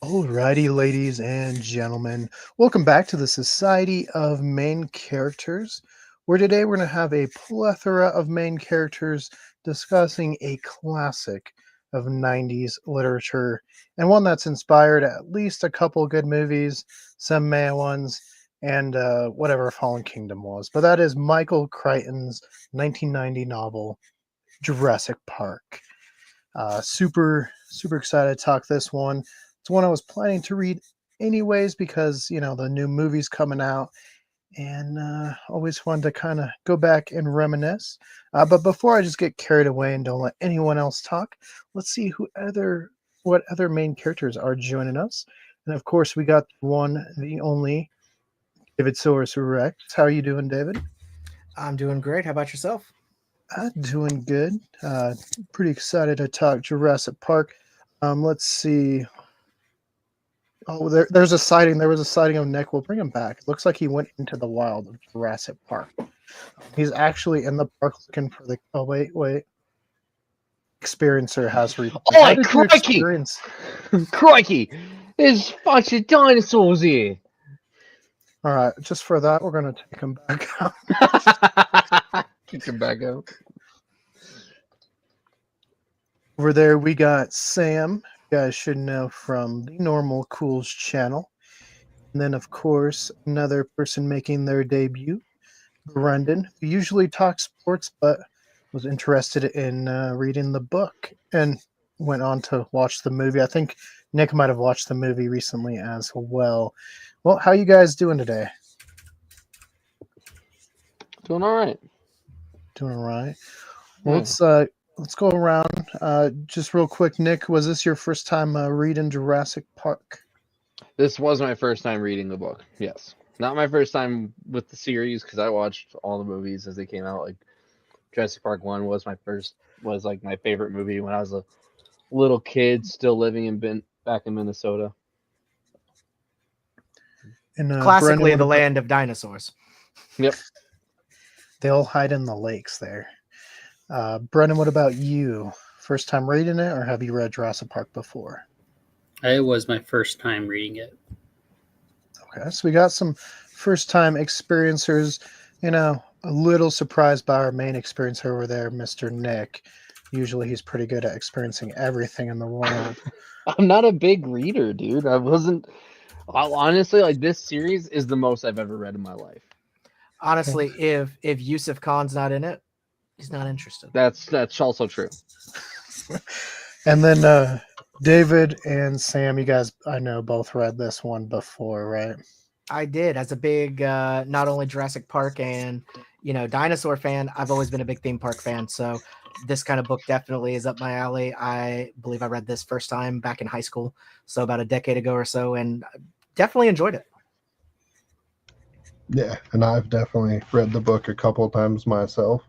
Alrighty, ladies and gentlemen, welcome back to the Society of Main Characters, where today we're going to have a plethora of main characters discussing a classic of 90s literature and one that's inspired at least a couple good movies, some meh ones, and whatever Fallen Kingdom was. But that is Michael Crichton's 1990 novel, Jurassic Park. Super excited to talk this one. It's one I was planning to read anyways because the new movie's coming out, and always fun to kind of go back and reminisce. But before I just get carried away and don't let anyone else talk, let's see what other main characters are joining us. And of course, we got one, the only David Soares Rex. How are you doing, David? I'm doing great. How about yourself? Doing good. Pretty excited to talk Jurassic Park. Let's see. Oh, there's a sighting. There was a sighting of Nick. We'll bring him back. It looks like he went into the wild of Jurassic Park. He's actually in the park looking for the. Oh wait. Experiencer has Oh, How did you crikey! experience? Crikey! There's a bunch of dinosaurs here. All right, just for that, we're gonna take him back out. Kick him back out. Over there, we got Sam. You guys should know from the Normal Cools channel. And then, of course, another person making their debut, Brenden, who usually talks sports but was interested in reading the book and went on to watch the movie. I think Nick might have watched the movie recently as well. Well, how you guys doing today? Doing all right. Doing all right. Well, let's go around. Just real quick, Nick, was this your first time reading Jurassic Park? This was my first time reading the book. Yes, not my first time with the series because I watched all the movies as they came out. Like Jurassic Park 1 was like my favorite movie when I was a little kid, still living back in Minnesota. And Classically, the land of dinosaurs. Yep. They all hide in the lakes there. Brendan, what about you? First time reading it, or have you read Jurassic Park before? It was my first time reading it. Okay, so we got some first-time experiencers. A little surprised by our main experiencer over there, Mr. Nick. Usually he's pretty good at experiencing everything in the world. I'm not a big reader, dude. Honestly, like this series is the most I've ever read in my life. Honestly, if Yusuf Khan's not in it, he's not interested. That's also true. And then David and Sam, you guys, I know, both read this one before, right? I did. As a big, not only Jurassic Park and, dinosaur fan, I've always been a big theme park fan. So this kind of book definitely is up my alley. I believe I read this first time back in high school, so about a decade ago or so, and definitely enjoyed it. Yeah, and I've definitely read the book a couple of times myself.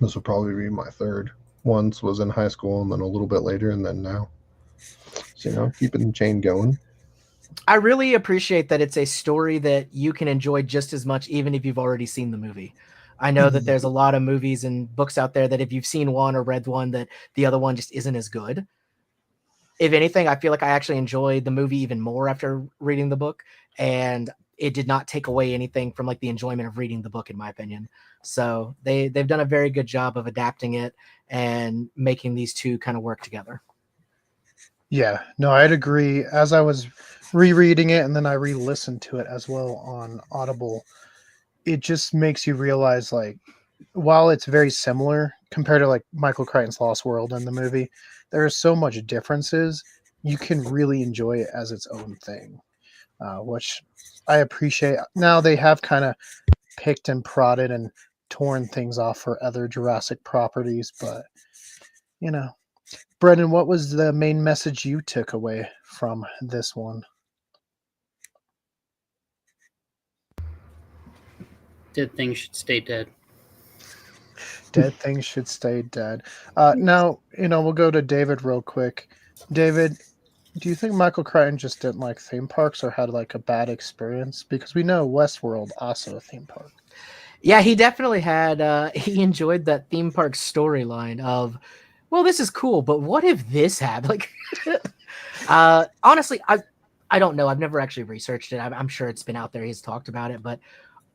This will probably be my third. Once was in high school, and then a little bit later, and then now. So, keeping the chain going. I really appreciate that it's a story that you can enjoy just as much, even if you've already seen the movie. I know that there's a lot of movies and books out there that if you've seen one or read one, that the other one just isn't as good. If anything, I feel like I actually enjoyed the movie even more after reading the book, and it did not take away anything from like the enjoyment of reading the book, in my opinion. So they've done a very good job of adapting it and making these two kind of work together. Yeah, no, I'd agree. As I was rereading it and then I re-listened to it as well on Audible, it just makes you realize, like, while it's very similar compared to like Michael Crichton's Lost World and the movie, there are so much differences. You can really enjoy it as its own thing, which I appreciate. Now they have kind of picked and prodded and torn things off for other Jurassic properties, but Brendan, what was the main message you took away from this one? Dead things should stay dead. Dead things should stay dead. Now, we'll go to David real quick. David, do you think Michael Crichton just didn't like theme parks or had like a bad experience? Because we know Westworld also a theme park. Yeah, he definitely had, he enjoyed that theme park storyline of well, this is cool, but what if this had like? Honestly, I don't know. I've never actually researched it. I'm sure it's been out there. He's talked about it, but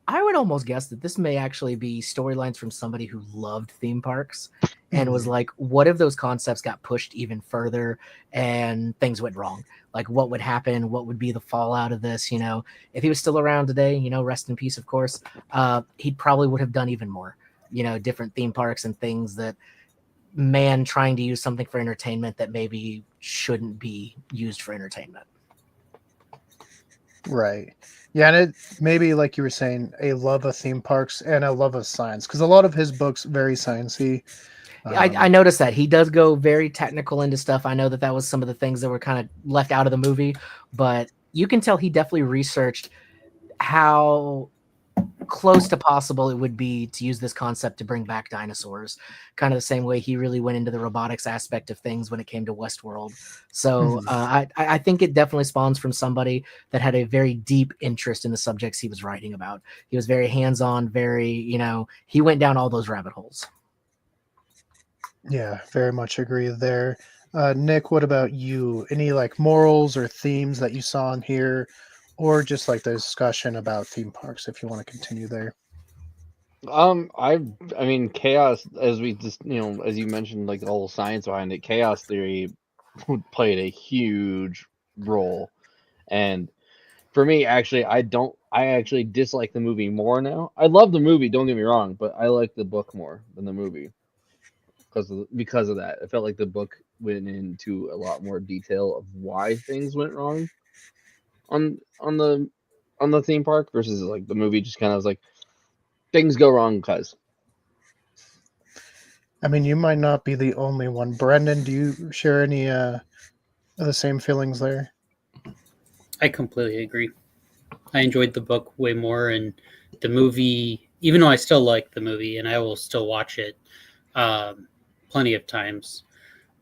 I would almost guess that this may actually be storylines from somebody who loved theme parks and was like, what if those concepts got pushed even further and things went wrong? Like, what would happen? What would be the fallout of this? You know, if he was still around today, you know, rest in peace, of course, he probably would have done even more, you know, different theme parks and things that man trying to use something for entertainment that maybe shouldn't be used for entertainment. Right. Yeah, and it maybe like you were saying, a love of theme parks and a love of science, because a lot of his books very sciencey. I noticed that he does go very technical into stuff. I know that was some of the things that were kind of left out of the movie, but you can tell he definitely researched how close to possible it would be to use this concept to bring back dinosaurs, kind of the same way he really went into the robotics aspect of things when it came to Westworld. So I think it definitely spawns from somebody that had a very deep interest in the subjects he was writing about. He was very hands-on, very, you know, he went down all those rabbit holes. Yeah, very much agree there. Nick, what about you? Any like morals or themes that you saw in here, or just like the discussion about theme parks, if you want to continue there? I mean, chaos, as we just, you know, as you mentioned, like the whole science behind it, chaos theory played a huge role. And for me, actually, I actually dislike the movie more now. I love the movie, don't get me wrong, but I like the book more than the movie because of that. I felt like the book went into a lot more detail of why things went wrong on the theme park versus like the movie just kind of was like things go wrong because. I mean, you might not be the only one. Brenden, do you share any of the same feelings there? I completely agree. I enjoyed the book way more, and the movie, even though I still like the movie and I will still watch it plenty of times,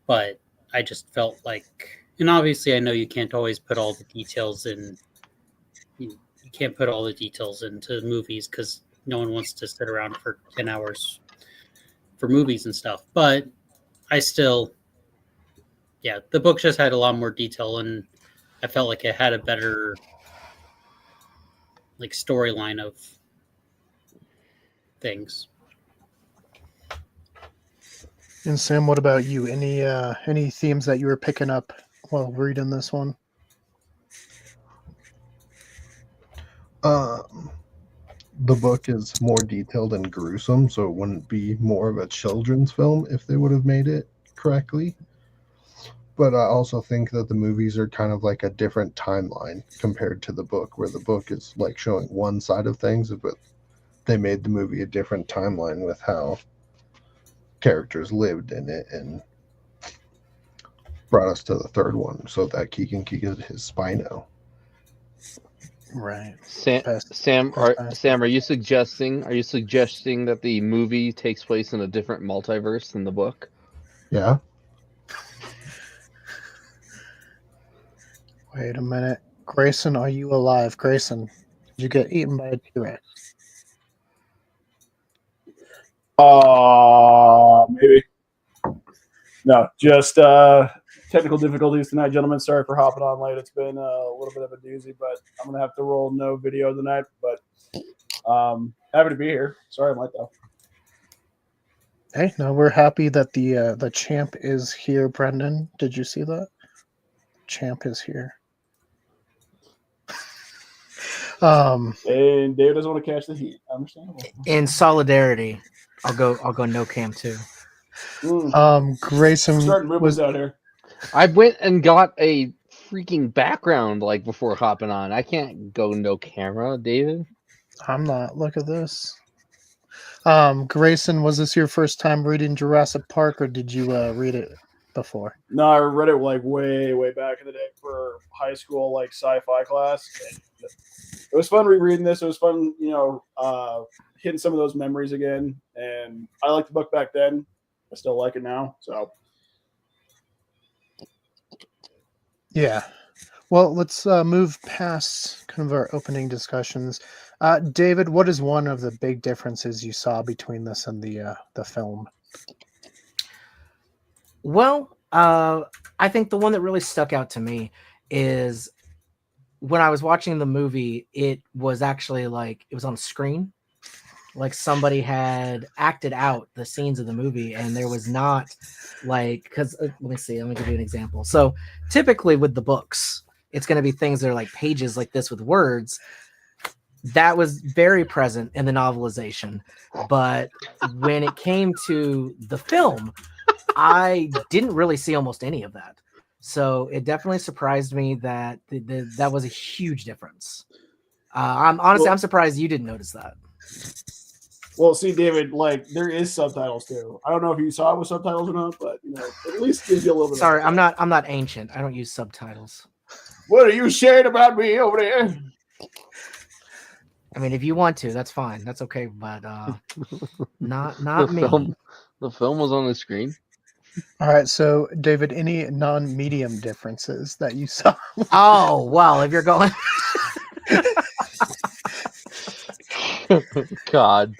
but I just felt like, and obviously I know you can't always put all the details in, you can't put all the details into movies because no one wants to sit around for 10 hours for movies and stuff, but I still, yeah, the book just had a lot more detail, and I felt like it had a better like storyline of things. And Sam, what about you? Any themes that you were picking up while reading this one? The book is more detailed and gruesome, so it wouldn't be more of a children's film if they would have made it correctly. But I also think that the movies are kind of like a different timeline compared to the book, where the book is like showing one side of things, but they made the movie a different timeline with how characters lived in it and brought us to the third one so that Keegan could get his Spino. Right. Sam, are you suggesting that the movie takes place in a different multiverse than the book? Yeah. Wait a minute. Greyson, are you alive? Greyson, did you get eaten by a T-Rex? Maybe. No, just technical difficulties tonight, gentlemen. Sorry for hopping on late. It's been a little bit of a doozy, but I'm gonna have to roll no video tonight. But happy to be here. Sorry I'm late though. Hey, no, we're happy that the champ is here. Brenden, did you see that? Champ is here. And David doesn't want to catch the heat. Understandable. In solidarity, I'll go no cam too. Greyson Starting movements out here. I went and got a freaking background like before hopping on. I can't go no camera, David. I'm not. Look at this. Greyson, was this your first time reading Jurassic Park, or did you read it before? No, I read it like way back in the day for high school like sci-fi class. It was fun rereading this. It was fun, hitting some of those memories again. And I liked the book back then. I still like it now. So yeah. Well, let's move past kind of our opening discussions. David, what is one of the big differences you saw between this and the film? Well, I think the one that really stuck out to me is when I was watching the movie, it was actually like it was on screen. Like somebody had acted out the scenes of the movie, and there was not like, because let me see, let me give you an example. So typically with the books, it's going to be things that are like pages like this with words. That was very present in the novelization, but when it came to the film, I didn't really see almost any of that. So it definitely surprised me that that was a huge difference. I'm surprised you didn't notice that. Well, see, David, like there is subtitles too. I don't know if you saw it with subtitles or not, but you know, at least gives you a little bit. Sorry, I'm not ancient. I don't use subtitles. What are you sharing about me over there? I mean, if you want to, that's fine. That's okay, but not me. The film was on the screen. All right, so David, any non-medium differences that you saw? Oh well, if you're going, God,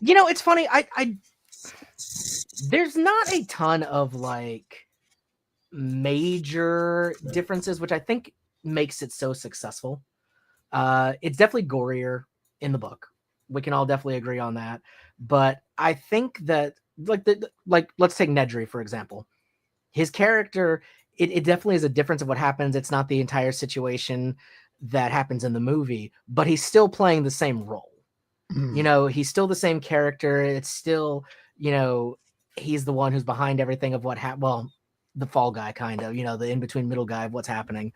you know, it's funny. I there's not a ton of like major differences, which I think makes it so successful. It's definitely gorier in the book. We can all definitely agree on that. But I think that like let's take Nedry for example. His character, it definitely is a difference of what happens. It's not the entire situation that happens in the movie, but he's still playing the same role. You know, he's still the same character. It's still, you know, he's the one who's behind everything of what happened. Well, the fall guy, kind of, you know, the in-between middle guy of what's happening.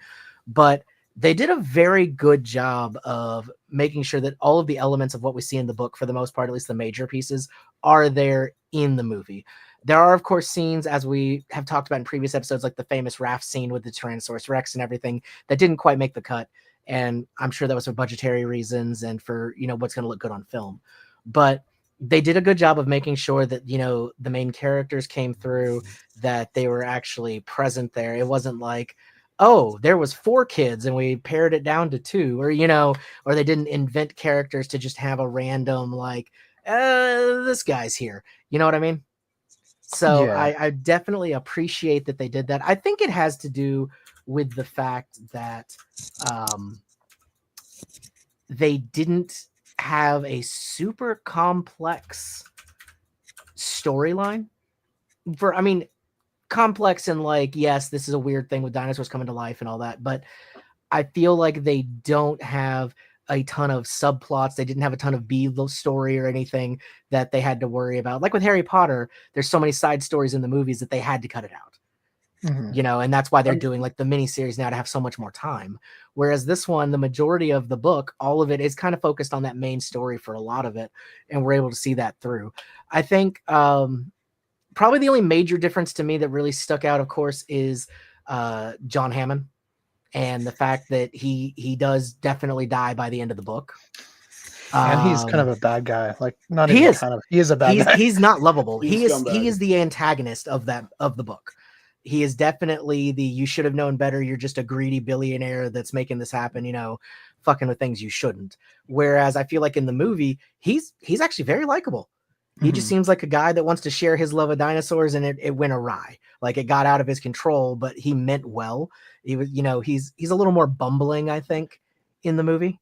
But they did a very good job of making sure that all of the elements of what we see in the book, for the most part, at least the major pieces, are there in the movie. There are, of course, scenes, as we have talked about in previous episodes, like the famous raft scene with the Tyrannosaurus Rex and everything, that didn't quite make the cut. And I'm sure that was for budgetary reasons and for, you know, what's going to look good on film. But they did a good job of making sure that, you know, the main characters came through, that they were actually present there. It wasn't like, oh, there was 4 kids and we pared it down to 2, or, you know, or they didn't invent characters to just have a random, like, this guy's here. You know what I mean? So Yeah. I definitely appreciate that they did that. I think it has to do with the fact that they didn't have a super complex storyline. I mean, complex and like, yes, this is a weird thing with dinosaurs coming to life and all that, but I feel like they don't have a ton of subplots. They didn't have a ton of B story or anything that they had to worry about. Like with Harry Potter, there's so many side stories in the movies that they had to cut it out. You know, and that's why they're doing like the miniseries now to have so much more time. Whereas this one, the majority of the book, all of it is kind of focused on that main story for a lot of it, and we're able to see that through. I think probably the only major difference to me that really stuck out, of course, is John Hammond, and the fact that he does definitely die by the end of the book. And he's kind of a bad guy. Like, not he even is. kind of. He is a bad guy. He's not lovable. He's he scumbag. is the antagonist of the book. He is definitely the you should have known better. You're just a greedy billionaire that's making this happen, you know, fucking with things you shouldn't. Whereas I feel like in the movie, he's actually very likable. He just seems like a guy that wants to share his love of dinosaurs, and it went awry. Like it got out of his control, but he meant well. He was, you know, he's a little more bumbling, I think, in the movie.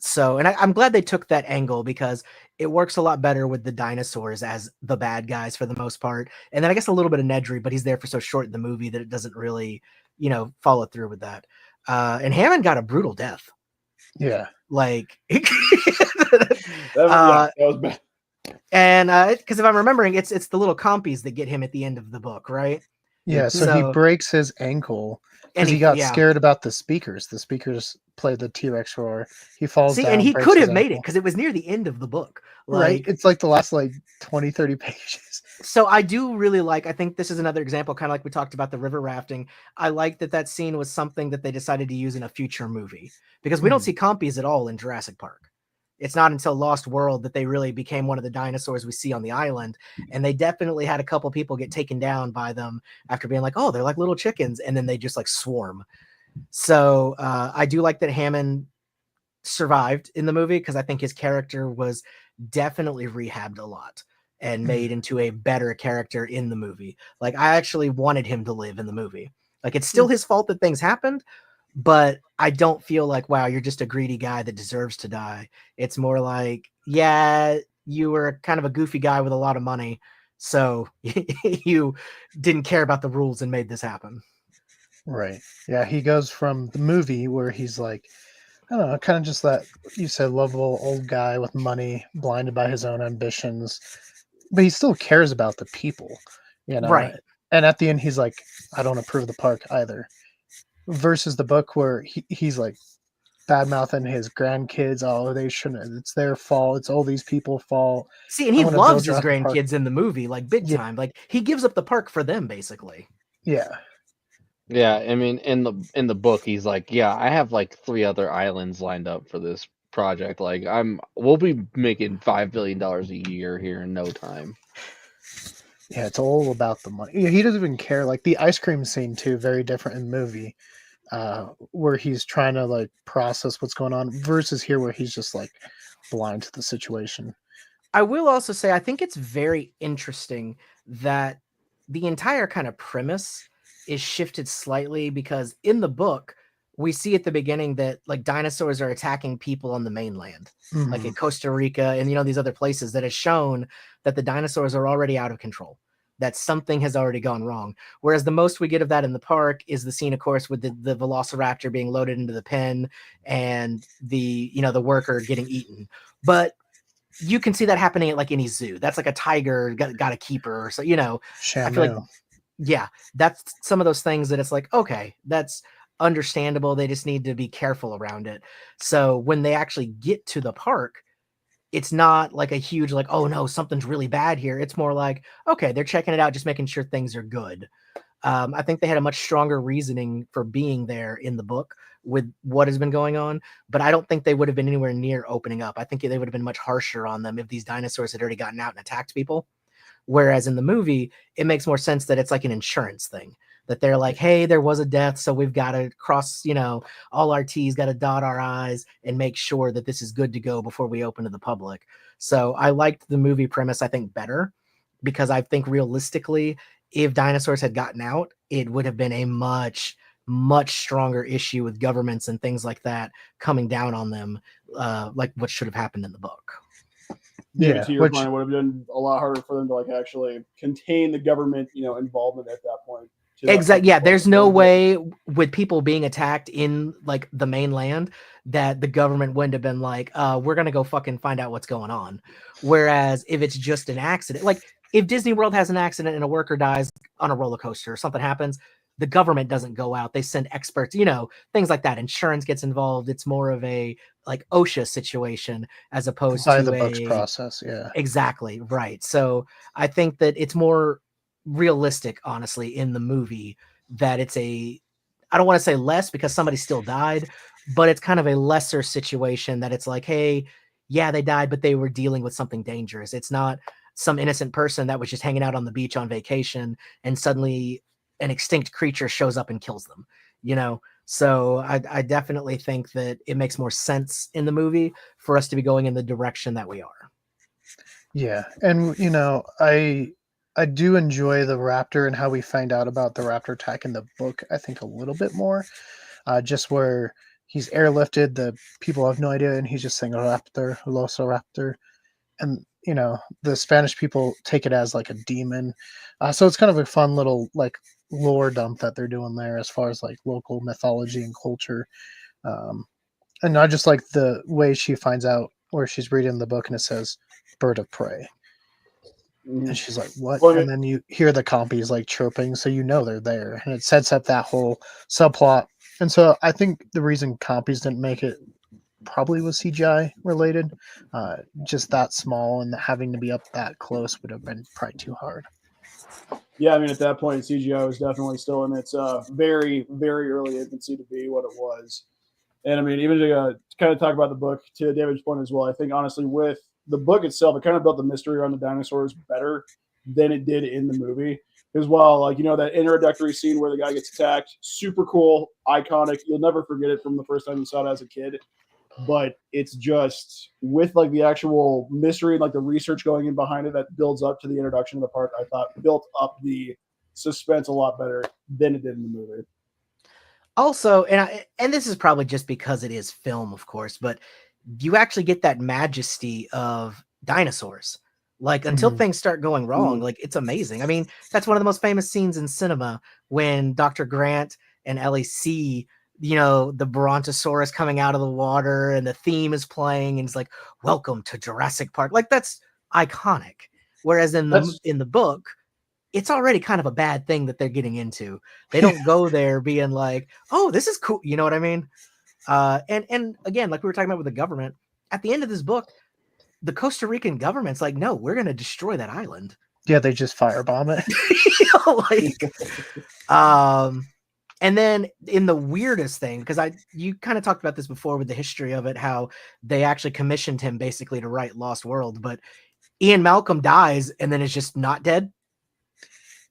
So, and I'm glad they took that angle because it works a lot better with the dinosaurs as the bad guys for the most part. And then I guess a little bit of Nedry, but he's there for so short in the movie that it doesn't really, you know, follow through with that. And Hammond got a brutal death. Yeah. Like, That was bad. And because if I'm remembering, it's the little compies that get him at the end of the book, right? Yeah, so he breaks his ankle because he got scared about the speakers. The speakers play the T-Rex roar. He falls down. And he breaks could his have made it ankle. because it was near the end of the book. Right? It's like the last 20, 30 pages. So I do really like, I think this is another example, kind of like we talked about the river rafting. I like that scene was something that they decided to use in a future movie because we don't see compies at all in Jurassic Park. It's not until Lost World that they really became one of the dinosaurs we see on the island. And they definitely had a couple people get taken down by them after being like, oh, they're like little chickens. And then they just like swarm. So I do like that Hammond survived in the movie because I think his character was definitely rehabbed a lot. and made into a better character in the movie. Like, I actually wanted him to live in the movie. Like, it's still his fault that things happened, but I don't feel like, wow, you're just a greedy guy that deserves to die. It's more like, yeah, you were kind of a goofy guy with a lot of money, so you didn't care about the rules and made this happen. Right. Yeah, he goes from the movie where he's like, I don't know, kind of just that you said lovable old guy with money, blinded by his own ambitions, but he still cares about the people, you know. Right. And at the end, he's like, I don't approve the park either. Versus the book where he's like bad mouthing his grandkids. Oh, they shouldn't. It's their fault. It's all these people's fault. See, and he I'm gonna loves build his Jurassic Park. grandkids in the movie, like big Yeah. time. Like, he gives up the park for them, basically. Yeah. Yeah, I mean, in the book, he's like, yeah, I have like 3 other islands lined up for this project. Like, we'll be making $5 billion a year here in no time. Yeah, it's all about the money. He doesn't even care. Like the ice cream scene too, very different in the movie, where he's trying to like process what's going on versus here where he's just like blind to the situation. I will also say, I think it's very interesting that the entire kind of premise is shifted slightly, because in the book, we see at the beginning that like dinosaurs are attacking people on the mainland, like in Costa Rica and, you know, these other places that has shown that the dinosaurs are already out of control, that something has already gone wrong. Whereas the most we get of that in the park is the scene, of course, with the velociraptor being loaded into the pen and the, you know, the worker getting eaten. But you can see that happening at like any zoo. That's like a tiger got a keeper, or so, you know. Shamu. I feel like, yeah, that's some of those things that it's like, okay, that's understandable. They just need to be careful around it. So when they actually get to the park, it's not like a huge like, oh no, something's really bad here. It's more like, okay, they're checking it out, just making sure things are good. I think they had a much stronger reasoning for being there in the book with what has been going on, but I don't think they would have been anywhere near opening up. I think they would have been much harsher on them if these dinosaurs had already gotten out and attacked people. Whereas in the movie, it makes more sense that it's like an insurance thing, that they're like, hey, there was a death, so we've got to cross, you know, all our T's, got to dot our I's and make sure that this is good to go before we open to the public. So I liked the movie premise, I think, better, because I think realistically, if dinosaurs had gotten out, it would have been a much stronger issue with governments and things like that coming down on them, like what should have happened in the book. Yeah, to your point, it would have been a lot harder for them to like actually contain the government, you know, involvement at that point. Exactly. Yeah, there's no way with people being attacked in like the mainland that the government wouldn't have been like, we're gonna go fucking find out what's going on. Whereas if it's just an accident, like if Disney World has an accident and a worker dies on a roller coaster or something happens, the government doesn't go out. They send experts, you know, things like that. Insurance gets involved. It's more of a like OSHA situation as opposed to the books process. Yeah, exactly right. So I think that it's more realistic, honestly, in the movie that it's a, I don't want to say less because somebody still died, but it's kind of a lesser situation that it's like, hey, yeah, they died, but they were dealing with something dangerous. It's not some innocent person that was just hanging out on the beach on vacation and suddenly an extinct creature shows up and kills them, you know? So I definitely think that it makes more sense in the movie for us to be going in the direction that we are. Yeah. And, you know, I do enjoy the raptor and how we find out about the raptor attack in the book, I think a little bit more, just where he's airlifted, the people have no idea, and he's just saying raptor, velociraptor. And, you know, the Spanish people take it as like a demon. So it's kind of a fun little like lore dump that they're doing there as far as like local mythology and culture. And I just like the way she finds out where she's reading the book and it says bird of prey. And she's like, what? Well, and then you hear the compies like chirping, so you know they're there. And it sets up that whole subplot. And so I think the reason compies didn't make it probably was CGI related. Just that small and having to be up that close would have been probably too hard. Yeah, I mean, at that point, CGI was definitely still in its very, very early infancy to be what it was. And I mean, even to kind of talk about the book, to David's point as well, I think honestly with the book itself, it kind of built the mystery around the dinosaurs better than it did in the movie. Because while, like, you know, that introductory scene where the guy gets attacked, super cool, iconic. You'll never forget it from the first time you saw it as a kid. but it's just with like the actual mystery and like the research going in behind it that builds up to the introduction of the park. I thought built up the suspense a lot better than it did in the movie. Also, and this is probably just because it is film, of course, but you actually get that majesty of dinosaurs. Like until things start going wrong, like it's amazing. I mean, that's one of the most famous scenes in cinema when Dr. Grant and Ellie see, the Brontosaurus coming out of the water and the theme is playing and it's like, welcome to Jurassic Park. Like that's iconic. Whereas in the book, it's already kind of a bad thing that they're getting into. They don't go there being like, oh, this is cool. You know what I mean? And again, like we were talking about with the government, at the end of this book, the Costa Rican government's like, no, we're going to destroy that island. Yeah, they just firebomb it. And then in the weirdest thing, because you kind of talked about this before with the history of it, how they actually commissioned him basically to write Lost World, but Ian Malcolm dies and then is just not dead.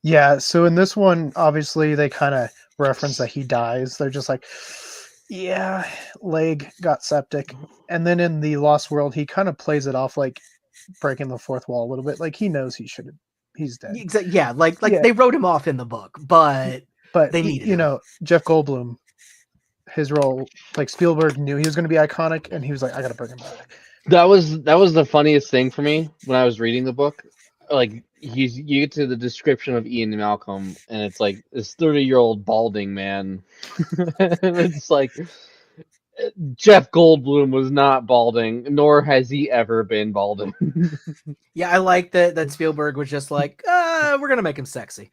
Yeah, so in this one, obviously they kind of reference that he dies. They're just like, yeah, leg got septic. And then in the Lost World, he kind of plays it off like breaking the fourth wall a little bit. Like he knows he's dead. Yeah, like they wrote him off in the book, but they needed him. Jeff Goldblum, his role, like Spielberg knew he was going to be iconic, and he was like, I got to bring him back. That was the funniest thing for me when I was reading the book. Like you get to the description of Ian Malcolm, and it's like this 30-year-old balding man. It's like Jeff Goldblum was not balding, nor has he ever been balding. Yeah, I like that Spielberg was just like, we're gonna make him sexy.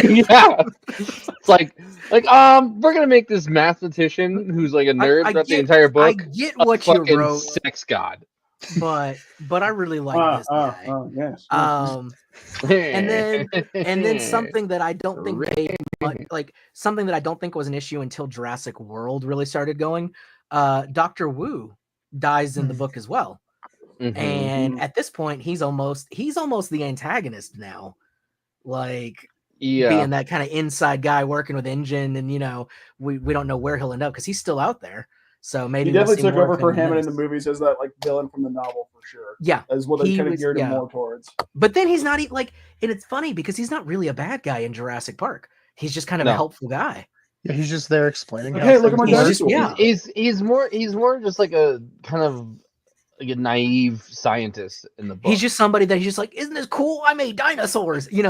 Yeah, it's like we're gonna make this mathematician who's like a nerd throughout the entire book. I get what you wrote, sex god. But I really like this guy. Yes. And then something that I don't think something that I don't think was an issue until Jurassic World really started going. Dr. Wu dies in the book as well. Mm-hmm. And at this point he's almost the antagonist now. Like being that kind of inside guy working with Engine, and we don't know where he'll end up because he's still out there. So maybe he definitely took over for Hammond in the movies as that like villain from the novel for sure. Yeah, as what they kind of geared him more towards. But then he's not and it's funny because he's not really a bad guy in Jurassic Park. He's just kind of a helpful guy. Yeah, he's just there explaining. Hey, look at my dinosaur. He's more just like a kind of like a naive scientist in the book. He's just somebody that he's just like, isn't this cool? I made dinosaurs. He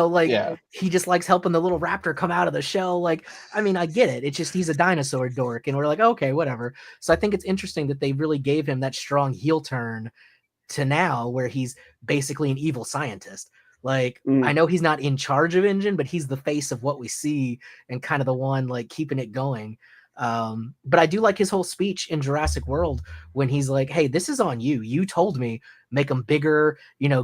just likes helping the little raptor come out of the shell. Like, I mean, I get it. It's just he's a dinosaur dork, and we're like, okay, whatever. So I think it's interesting that they really gave him that strong heel turn to now where he's basically an evil scientist. Like, I know he's not in charge of Engine, but he's the face of what we see and kind of the one like keeping it going. But I do like his whole speech in Jurassic World when he's like, hey, this is on you. You told me make them bigger,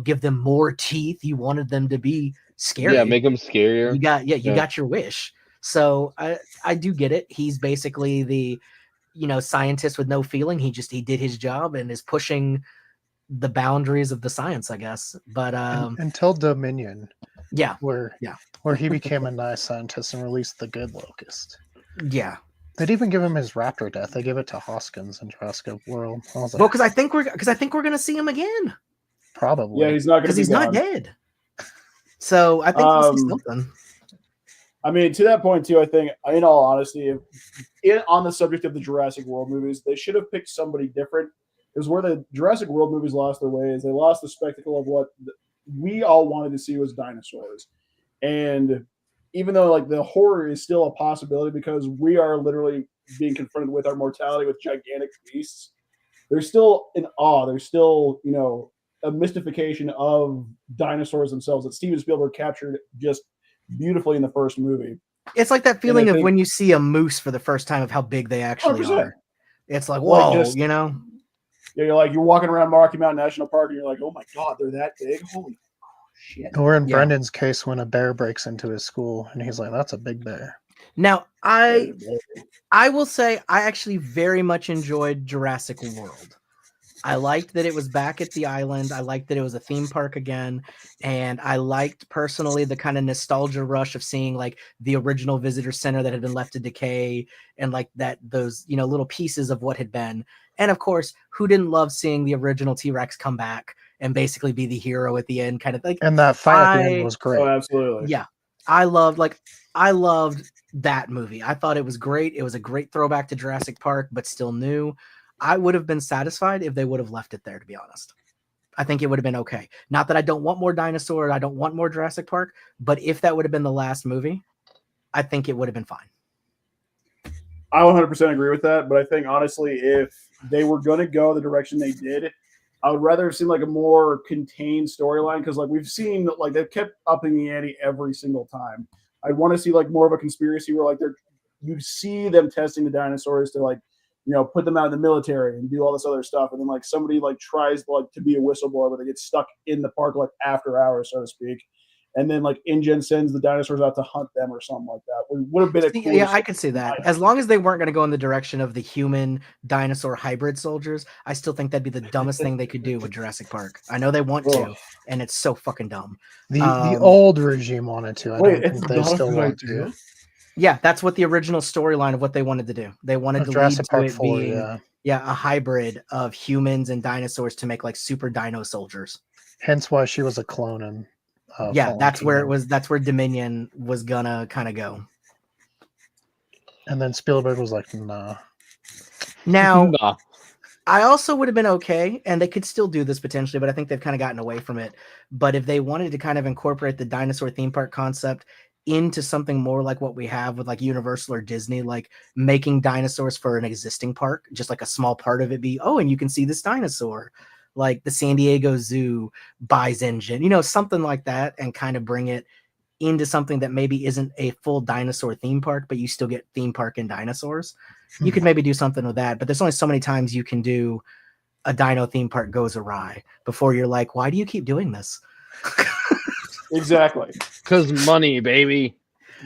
give them more teeth. You wanted them to be scary. Yeah, make them scarier. You got your wish. So I do get it. He's basically the, scientist with no feeling. He did his job and is pushing the boundaries of the science, I guess. But until Dominion. Yeah. Where he became a nice scientist and released the good locust. Yeah. They'd even give him his raptor death. They give it to Hoskins in Jurassic World. Well, because I think we're gonna see him again. Probably. Yeah, he's not because he's not dead. So I think we'll see something. I mean, to that point too, I think, in all honesty, on the subject of the Jurassic World movies, they should have picked somebody different. Because where the Jurassic World movies lost their way is they lost the spectacle of what we all wanted to see was dinosaurs, and even though like the horror is still a possibility because we are literally being confronted with our mortality with gigantic beasts, there's still an awe. There's still, a mystification of dinosaurs themselves that Steven Spielberg captured just beautifully in the first movie. It's like that feeling of when you see a moose for the first time of how big they actually 100%. are. It's like, whoa, Yeah, you're walking around Rocky Mountain National Park and you're like, oh my God, they're that big. Holy shit. Or in Brendan's case, when a bear breaks into his school and he's like, that's a big bear. Now, I will say I actually very much enjoyed Jurassic World. I liked that it was back at the island. I liked that it was a theme park again. And I liked personally the kind of nostalgia rush of seeing like the original visitor center that had been left to decay and like that those, you know, little pieces of what had been. And of course, who didn't love seeing the original T-Rex come back and basically be the hero at the end, kind of like. And that fight at the end was great. Oh, absolutely. Yeah. I loved that movie. I thought it was great. It was a great throwback to Jurassic Park, but still new. I would have been satisfied if they would have left it there, to be honest. I think it would have been okay. Not that I don't want more dinosaurs, I don't want more Jurassic Park, but if that would have been the last movie, I think it would have been fine. I 100% agree with that, but I think honestly, if they were going to go the direction they did, I would rather have seen like a more contained storyline because like we've seen like they've kept upping the ante every single time. I want to see like more of a conspiracy where like you see them testing the dinosaurs to like, you know, put them out in the military and do all this other stuff. And then like somebody like tries like to be a whistleblower, but they get stuck in the park like after hours, so to speak. And then like InGen sends the dinosaurs out to hunt them or something like that. It would have been a cool. Yeah, I could see that. As long as they weren't going to go in the direction of the human dinosaur hybrid soldiers, I still think that'd be the dumbest thing they could do with Jurassic Park. I know they want to, and it's so fucking dumb. The old regime wanted to. I don't think they still want to. Yeah, that's what the original storyline of what they wanted to do. They wanted to Jurassic lead to Park it 4, being yeah, a hybrid of humans and dinosaurs to make like super dino soldiers. Hence why she was a clone and yeah, that's where it was. That's where Dominion was gonna kind of go. And then Spielberg was like, nah. Now, Nah. I also would have been okay, and they could still do this potentially, but I think they've kind of gotten away from it. But if they wanted to kind of incorporate the dinosaur theme park concept into something more like what we have with like Universal or Disney, like making dinosaurs for an existing park, just like a small part of it be, oh, and you can see this dinosaur, like the San Diego Zoo buys InGen, you know, something like that, and kind of bring it into something that maybe isn't a full dinosaur theme park, but you still get theme park and dinosaurs. You could maybe do something with that, but there's only so many times you can do a dino theme park goes awry before you're like, why do you keep doing this? Exactly. Because money, baby.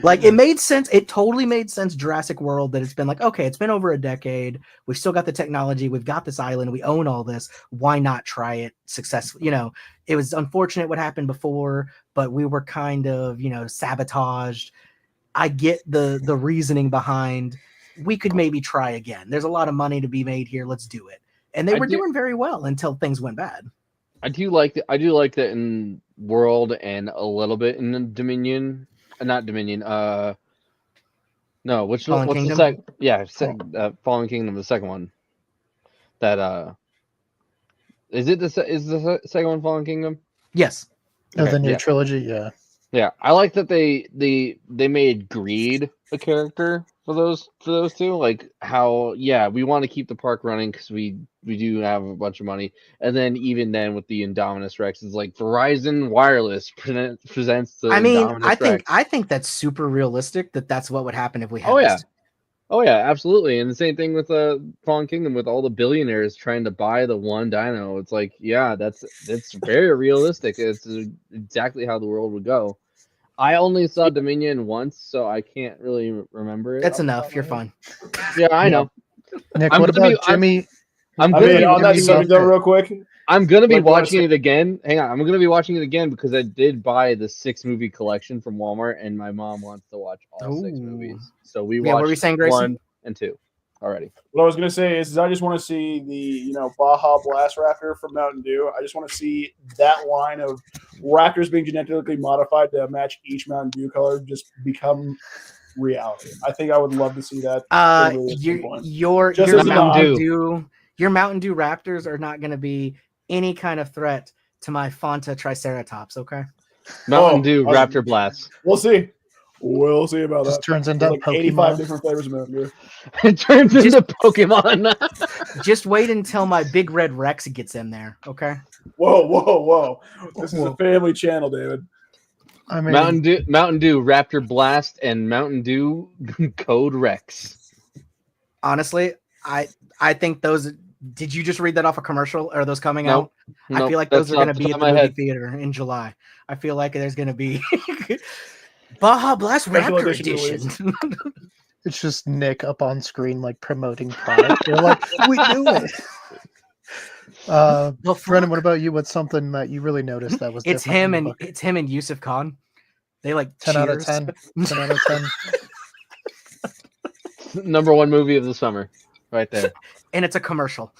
Like it made sense. It totally made sense. Jurassic World, that it's been like, okay, it's been over a decade. We've still got the technology. We've got this island. We own all this. Why not try it successfully? You know, it was unfortunate what happened before, but we were kind of, you know, sabotaged. I get the reasoning behind we could maybe try again. There's a lot of money to be made here. Let's do it. And they were doing very well until things went bad. I do like that in World and a little bit in Dominion. Not Dominion. No, what's the second? Yeah, Fallen Kingdom, the second one. That is the second one Fallen Kingdom? Yes. Okay, the new trilogy, yeah. Yeah, I like that they made greed a character for those two. Like how, yeah, we want to keep the park running because we do have a bunch of money, and then even then with the Indominus Rex, it's like Verizon Wireless presents the. I mean, Indominus Rex. I think that's super realistic. That's what would happen if we had. Oh yeah, absolutely. And the same thing with Fallen Kingdom, with all the billionaires trying to buy the one dino. It's like, yeah, that's very realistic. It's exactly how the world would go. I only saw Dominion once, so I can't really remember it. That's enough. You're fine. Yeah, I know. Nick, what about Jimmy? On that subject though, real quick, I'm gonna be watching it again. Hang on, I'm gonna be watching it again because I did buy the 6-movie collection from Walmart, and my mom wants to watch all 6 movies. So we watched what were you saying, Greyson? 1 and 2 already. What I was gonna say is I just want to see the Baja Blast Raptor from Mountain Dew. I just want to see that line of raptors being genetically modified to match each Mountain Dew color just become reality. I think I would love to see that. Your Mountain Dew Raptors are not going to be any kind of threat to my Fanta Triceratops, okay? Mountain Dew Raptor Blast. We'll see. We'll see about Just that. turns into like 85 different flavors of Mountain Dew. It turns into Pokemon. Just wait until my big red Rex gets in there, okay? Whoa. This is a family channel, David. I mean, Mountain Dew Raptor Blast and Mountain Dew Code Rex. Honestly, I think those. Did you just read that off a commercial? Are those coming out? Nope, I feel like those are going to be at the movie theater in July. I feel like there's going to be Baja Blast Raptor Edition. It's just Nick up on screen like promoting product. They're like, we do it. The Brendan, what fuck? about you? What's something that you really noticed that was It's different in him the and book? it's him and Yusuf Khan. They like 10 out of cheers. 10. 10 out of 10. Number one movie of the summer, right there. And it's a commercial.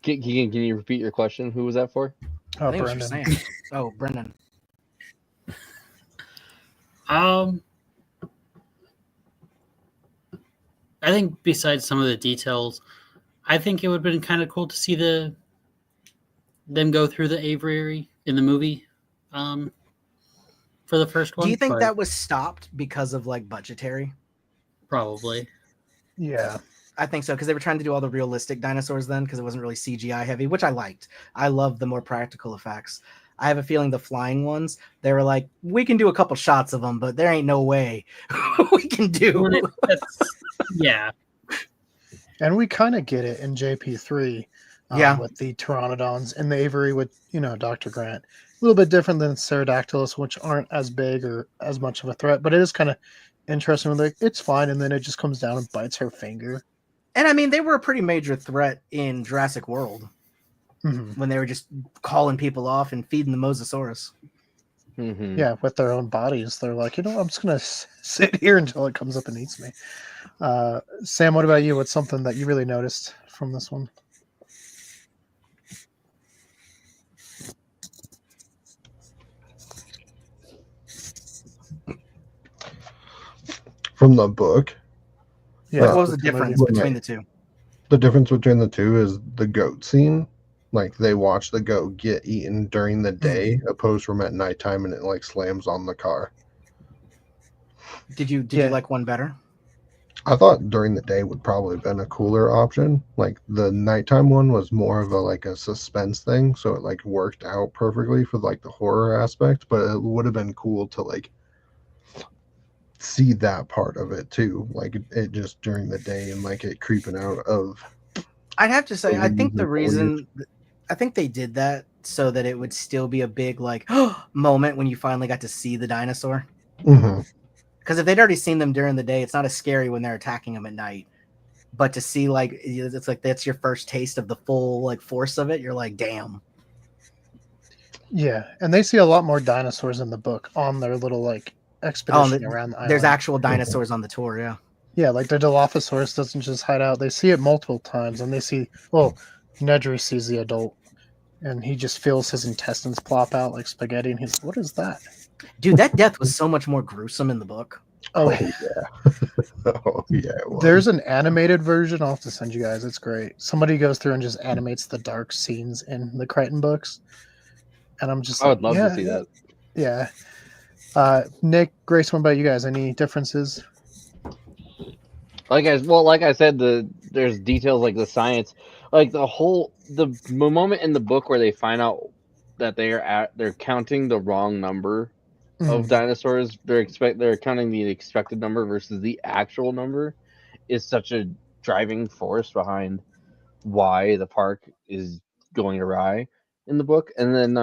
Can you repeat your question? Who was that for? Oh, I think it was for Brendan. Sam. Oh, Brendan. I think besides some of the details, I think it would have been kind of cool to see them go through the aviary in the movie for the first one. Do you think but that was stopped because of like budgetary? probably? Yeah. I think so, because they were trying to do all the realistic dinosaurs then, because it wasn't really CGI heavy, which I liked. I love the more practical effects. I have a feeling the flying ones, they were like, we can do a couple shots of them, but there ain't no way we can do. Yeah. And we kind of get it in JP3 Yeah. with the pteranodons in the aviary with, Dr. Grant. A little bit different than Pterodactylus, which aren't as big or as much of a threat, but it is kind of interesting when like, it's fine, and then it just comes down and bites her finger. And I mean, they were a pretty major threat in Jurassic World when they were just calling people off and feeding the Mosasaurus. Mm-hmm. Yeah, with their own bodies. They're like, I'm just going to sit here until it comes up and eats me. Sam, what about you? What's something that you really noticed from this one? From the book, Yeah. What was the with movie. difference between the two? the difference between the two is the goat scene. Like they watch the goat get eaten during the day, opposed from at nighttime, and it like slams on the car. Did you like one better? I thought during the day would probably have been a cooler option. Like the nighttime one was more of a suspense thing, so it like worked out perfectly for like the horror aspect. But it would have been cool to like see that part of it too, like it just during the day and like it creeping out of. I'd have to say, I think the the reason, I think they did that so that it would still be a big like moment when you finally got to see the dinosaur. Mm-hmm. Because if they'd already seen them during the day, it's not as scary when they're attacking them at night. But to see like it's like that's your first taste of the full like force of it, you're like, damn. Yeah, and they see a lot more dinosaurs in the book on their little like expedition around the island. There's actual dinosaurs on the tour, yeah. Yeah, like the Dilophosaurus doesn't just hide out. They see it multiple times, and they see, Nedry sees the adult, and he just feels his intestines plop out like spaghetti, and he's like, what is that? Dude, that death was so much more gruesome in the book. Oh, yeah. Oh yeah. It was. There's an animated version. I'll have to send you guys. It's great. Somebody goes through and just animates the dark scenes in the Crichton books, and I'm just I would love to see that. Yeah. Nick, Grace, what about you guys? Any differences? Like I said, there's details like the science, like the moment in the book where they find out that they're counting the wrong number of dinosaurs. They're counting the expected number versus the actual number is such a driving force behind why the park is going awry in the book. And then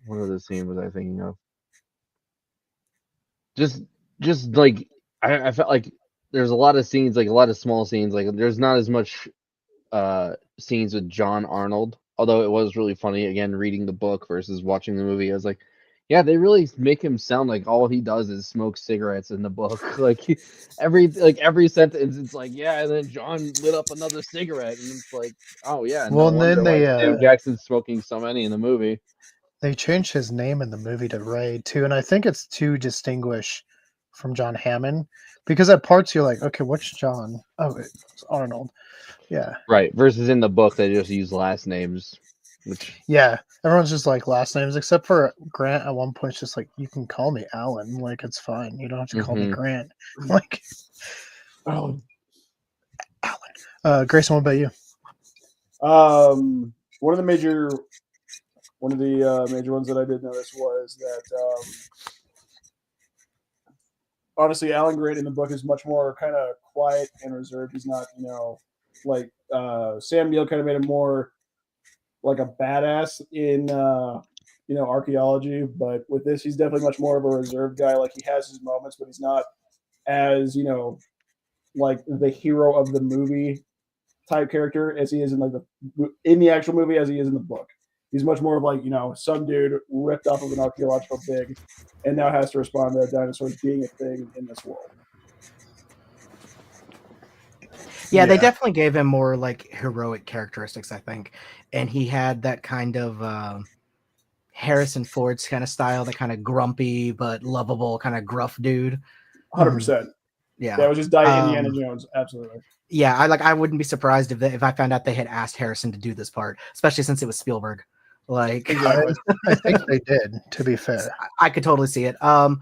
what other scene was I thinking of? Just like I felt like there's a lot of scenes, like a lot of small scenes. Like there's not as much scenes with John Arnold, although it was really funny again reading the book versus watching the movie. I was like, yeah, they really make him sound like all he does is smoke cigarettes in the book. Like every sentence, it's like, yeah, and then John lit up another cigarette, and it's like, oh yeah, Well, and then they Sam Jackson's smoking so many in the movie. They changed his name in the movie to Ray too, and I think it's to distinguish from John Hammond, because at parts you're like, okay, what's John? Oh, it's Arnold. Yeah. Right. Versus in the book, they just use last names, which Yeah, everyone's just like last names, except for Grant. At one point, it's just like, you can call me Alan. Like, it's fine. You don't have to call me Grant. Like, Alan. Grayson, what about you? One of the major ones that I did notice was that honestly, Alan Grant in the book is much more kind of quiet and reserved. He's not, like Sam Neill kind of made him more like a badass in archaeology. But with this, he's definitely much more of a reserved guy. Like, he has his moments, but he's not as like the hero of the movie type character as he is in the actual movie as he is in the book. He's much more of like, some dude ripped off of an archaeological dig and now has to respond to dinosaurs being a thing in this world. Yeah, they definitely gave him more like heroic characteristics, I think. And he had that kind of Harrison Ford's kind of style, that kind of grumpy but lovable kind of gruff dude. 100%. Yeah. That was just Indiana Jones. Absolutely. Yeah, I wouldn't be surprised if I found out they had asked Harrison to do this part, especially since it was Spielberg. Like, I think they did, to be fair. I could totally see it. I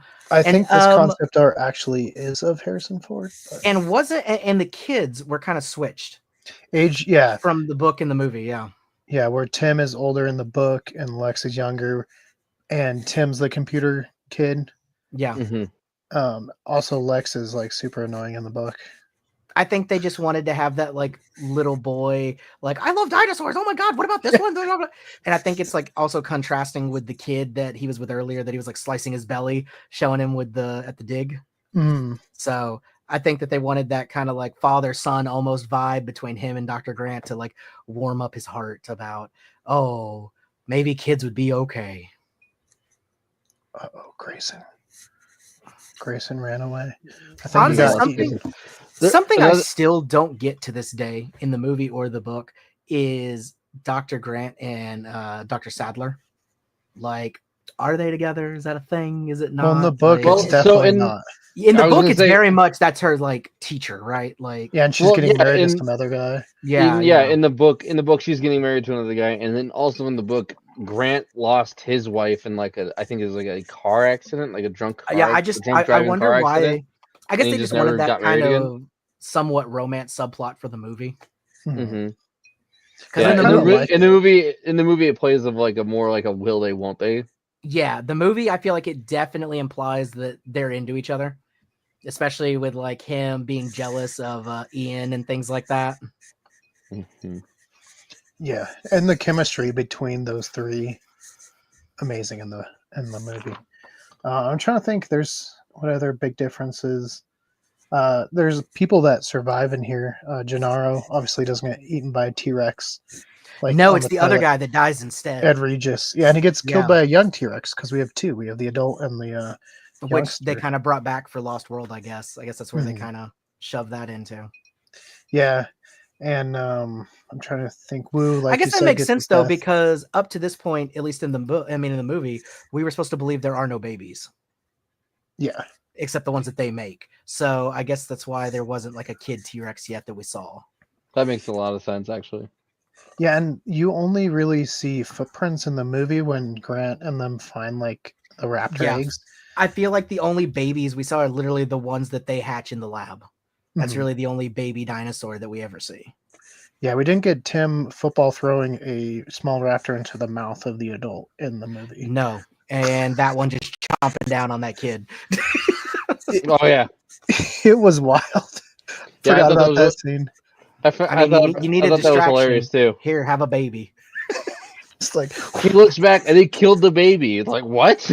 think this concept art actually is of Harrison Ford. But... And the kids were kind of switched. Age, yeah. From the book and the movie, yeah. Yeah, where Tim is older in the book and Lex is younger, and Tim's the computer kid. Yeah. Mm-hmm. Also, Lex is like super annoying in the book. I think they just wanted to have that like little boy, like, I love dinosaurs. Oh my God, what about this one? And I think it's like also contrasting with the kid that he was with earlier, that he was like slicing his belly, showing him at the dig. So I think that they wanted that kind of like father-son almost vibe between him and Dr. Grant to like warm up his heart about, oh, maybe kids would be okay. Uh-oh, Greyson ran away. I think honestly, something I still don't get to this day in the movie or the book is Dr. Grant and Dr. Sadler. Like, are they together? Is that a thing? Is it not? Well, in the book, it's definitely not. In the book, it's very much that's her like teacher, right? Like, yeah, and she's getting married to some other guy. Yeah. In the book, she's getting married to another guy, and then also in the book, Grant lost his wife in like I think it was like a car accident, like a drunk car. Yeah, I wonder why. I guess they just wanted that kind of somewhat romance subplot for the movie. Mm-hmm. Yeah, in the movie, it plays of like a more like a will they, won't they. Yeah, the movie, I feel like it definitely implies that they're into each other, especially with like him being jealous of Ian and things like that. Mm-hmm. Yeah, and the chemistry between those three, amazing in the movie. I'm trying to think. There's what other big differences. There's people that survive in here. Gennaro obviously doesn't get eaten by a T-Rex. Like, no, it's the other guy that dies instead. Ed Regis. Yeah, and he gets killed by a young T-Rex because we have two. We have the adult and the which youngster. They kind of brought back for Lost World, I guess. I guess that's where they kind of shoved that into. Yeah, and I'm trying to think. Woo, like I guess that makes sense though, because up to this point, at least in the book, in the movie, we were supposed to believe there are no babies. Yeah. Except the ones that they make. So I guess that's why there wasn't like a kid T-Rex yet that we saw. That makes a lot of sense, actually. Yeah, and you only really see footprints in the movie when Grant and them find like the raptor eggs. I feel like the only babies we saw are literally the ones that they hatch in the lab. That's really the only baby dinosaur that we ever see. Yeah, we didn't get Tim football throwing a small raptor into the mouth of the adult in the movie. No, and that one just chomping down on that kid. Oh yeah, it was wild. Forgot about that scene. You need a distraction. That was hilarious too. Here, have a baby. It's like he looks back and they killed the baby. It's like what?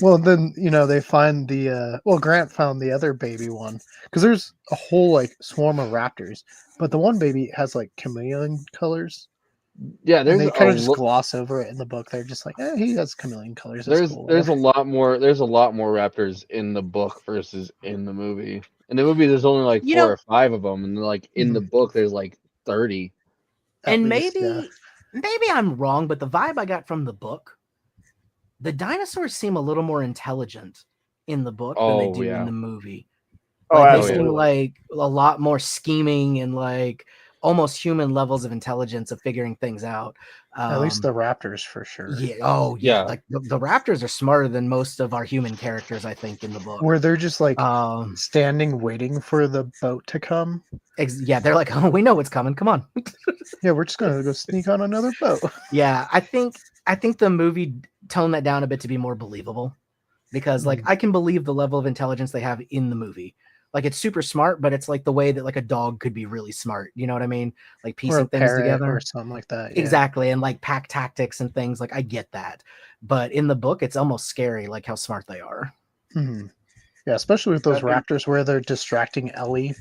Well, then they find the Grant found the other baby one because there's a whole like swarm of raptors, but the one baby has like chameleon colors. Yeah, they kind of just gloss over it in the book. They're just like, he has chameleon colors. That's cool. There's a lot more raptors in the book versus in the movie. In the movie, there's only like 4 or 5 of them, and like in the book, there's like 30. And maybe I'm wrong, but the vibe I got from the book, the dinosaurs seem a little more intelligent in the book than they do in the movie. They seem like a lot more scheming and like almost human levels of intelligence of figuring things out. At least the raptors for sure. Yeah. Oh yeah. Like the raptors are smarter than most of our human characters, I think, in the book. Where they're just like standing waiting for the boat to come. Yeah, they're like, oh, we know what's coming. Come on. Yeah, we're just gonna go sneak on another boat. Yeah, I think the movie toned that down a bit to be more believable. Because like I can believe the level of intelligence they have in the movie. Like it's super smart, but it's like the way that like a dog could be really smart. You know what I mean? Like Or piecing a things parrot together. or something like that. Yeah. Exactly. And like pack tactics and things. Like I get that. But in the book, it's almost scary, like how smart they are. Mhm. Yeah, especially with those I think- raptors where they're distracting Ellie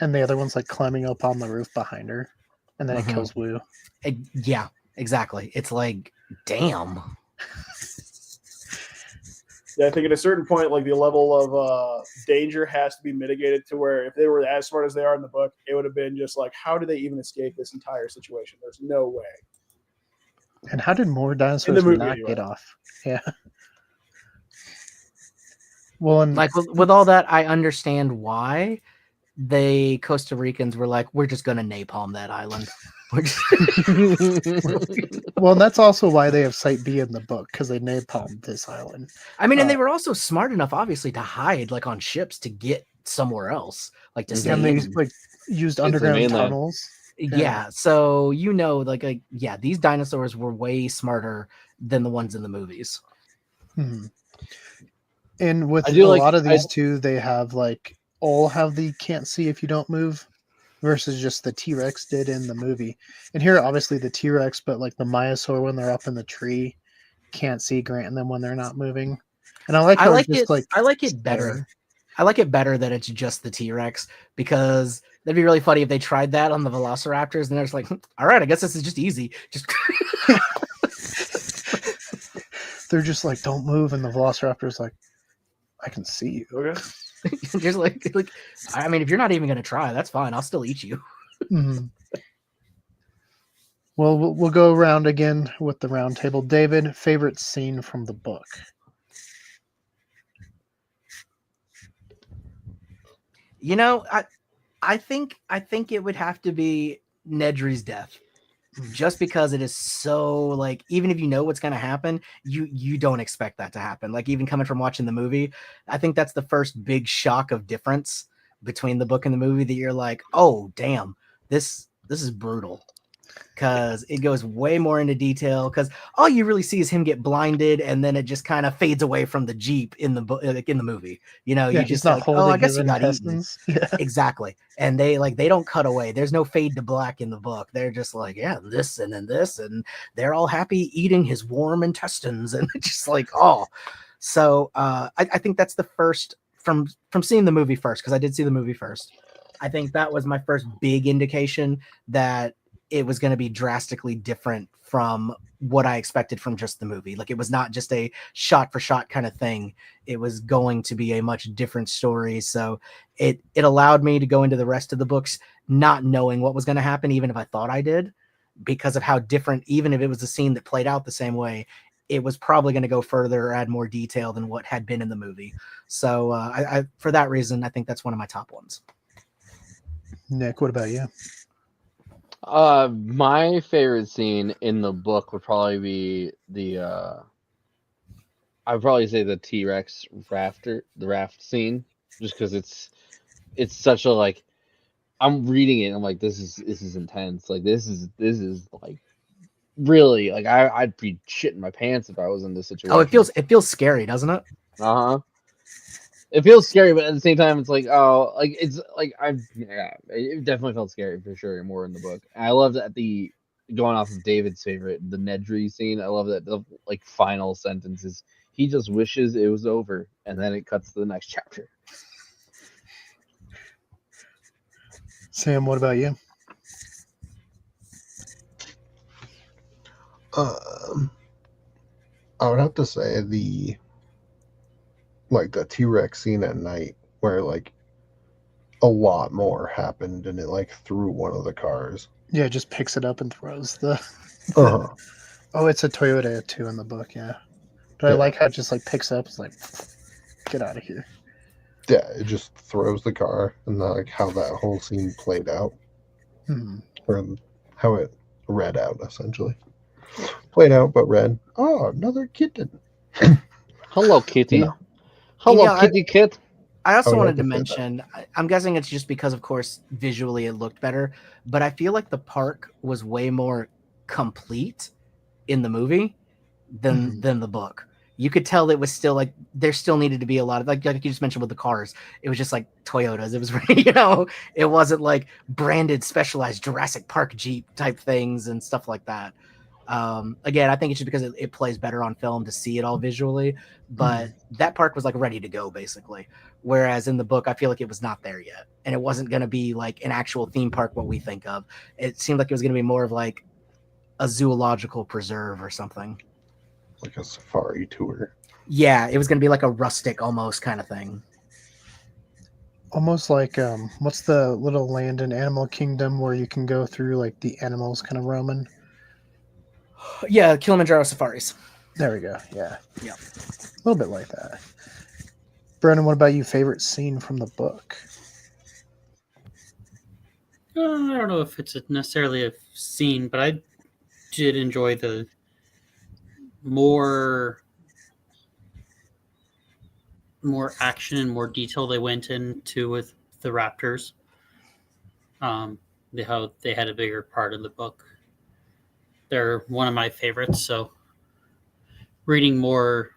and the other one's like climbing up on the roof behind her. And then it Mhm. kills Wu. Yeah, exactly. It's like, damn. Yeah, I think at a certain point, like the level of danger has to be mitigated to where if they were as smart as they are in the book, it would have been just like, how do they even escape this entire situation? There's no way. And how did more In the dinosaurs movie, not anyway. get off? Yeah. Well, and Like with all that, I understand why they Costa Ricans were like, we're just gonna napalm that island. We're just- well, and that's also why they have Site B in the book, because they napalmed this island. I mean, and they were also smart enough, obviously, to hide like on ships to get somewhere else, like to Mhm. stay And they in. like used the underground mainland. tunnels. Yeah, so you know, like yeah, these dinosaurs were way smarter than the ones in the movies. Mhm. And with I a do like- lot of I- these too, they have like all have the can't see if you don't move versus just the T-Rex did in the movie. And here, obviously, the T-Rex, but like the Myosaur when they're up in the tree can't see Grant and them when they're not moving. And I like I how like it just it. like I like it better. staring. I like it better that it's just the T-Rex because that'd be really funny if they tried that on the Velociraptors and they're just like, all right, I guess this is just easy. Just They're just like, don't move, and the Velociraptor's like, I can see you. Okay. just like I mean, if you're not even gonna try, that's fine. I'll still eat you. Mhm. Well, we'll go around again with the round table. David, favorite scene from the book? You know, I think it would have to be Nedry's death. Just because it is so like, even if you know what's going to happen, you don't expect that to happen. Like even coming from watching the movie, I think that's the first big shock of difference between the book and the movie that you're like, oh damn, this is brutal. Because it goes way more into detail. Because all you really see is him get blinded, and then it just kind of fades away from the Jeep in the like in the movie. You know, Yeah, you he's just not like, holding oh, I guess his he got eaten. intestines. Yeah. Exactly. And they don't cut away. There's no fade to black in the book. They're just like, yeah, this and then this, and they're all happy eating his warm intestines, and it's just like, oh. So I think that's the first from seeing the movie first, because I did see the movie first. I think that was my first big indication that it was going to be drastically different from what I expected from just the movie. Like it was not just a shot for shot kind of thing. It was going to be a much different story. So it allowed me to go into the rest of the books not knowing what was going to happen, even if I thought I did, because of how different, even if it was a scene that played out the same way, it was probably going to go further or add more detail than what had been in the movie. So I for that reason, I think that's one of my top ones. Nick, what about you? My favorite scene in the book would probably be I'd probably say the T-Rex the raft scene, just because it's such a like, I'm reading it and I'm like, this is intense. Like this is like really like I'd be shitting my pants if I was in this situation. Oh, it feels scary, doesn't it? Uh-huh. It feels scary, but at the same time, it's like, oh, like it's like it definitely felt scary for sure, more in the book. And I love that going off of David's favorite, the Nedry scene. I love that the like final sentence is he just wishes it was over, and then it cuts to the next chapter. Sam, what about you? I would have to say the T-Rex scene at night, where like a lot more happened and it like threw one of the cars. Yeah, just picks it up and throws the. Uh-huh. Oh, it's a Toyota too in the book, yeah. But I Yeah. like how it just like picks up, it's like, get out of here. Yeah, it just throws the car, and like how that whole scene played out, or how it read out essentially. Played out, but read. Oh, another kitten. Hello, kitty. Yeah. Hello, You know, kitty kit. I also I would wanted to like to say mention, I'm guessing it's just because, of course, visually it looked better, but I feel like the park was way more complete in the movie than the book. you could tell it was still like there still needed to be a lot of like you just mentioned with the cars. It was just like Toyotas. It was it wasn't like branded specialized Jurassic Park Jeep type things and stuff like that. Again, I think it's just because it plays better on film to see it all visually, but that park was like ready to go basically. Whereas in the book, I feel like it was not there yet, and it wasn't going to be like an actual theme park what we think of. It seemed like it was going to be more of like a zoological preserve or something. Like a safari tour. Yeah, it was going to be like a rustic almost kind of thing. Almost like what's the little land in Animal Kingdom where you can go through like the animals kind of roaming? Yeah, Kilimanjaro safaris. There we go. Yeah. Yeah. A little bit like that. Brenden, what about you? Favorite scene from the book? I don't know if it's necessarily a scene, but I did enjoy the more action and more detail they went into with the raptors. How they had a bigger part of the book. They're one of my favorites, so reading more,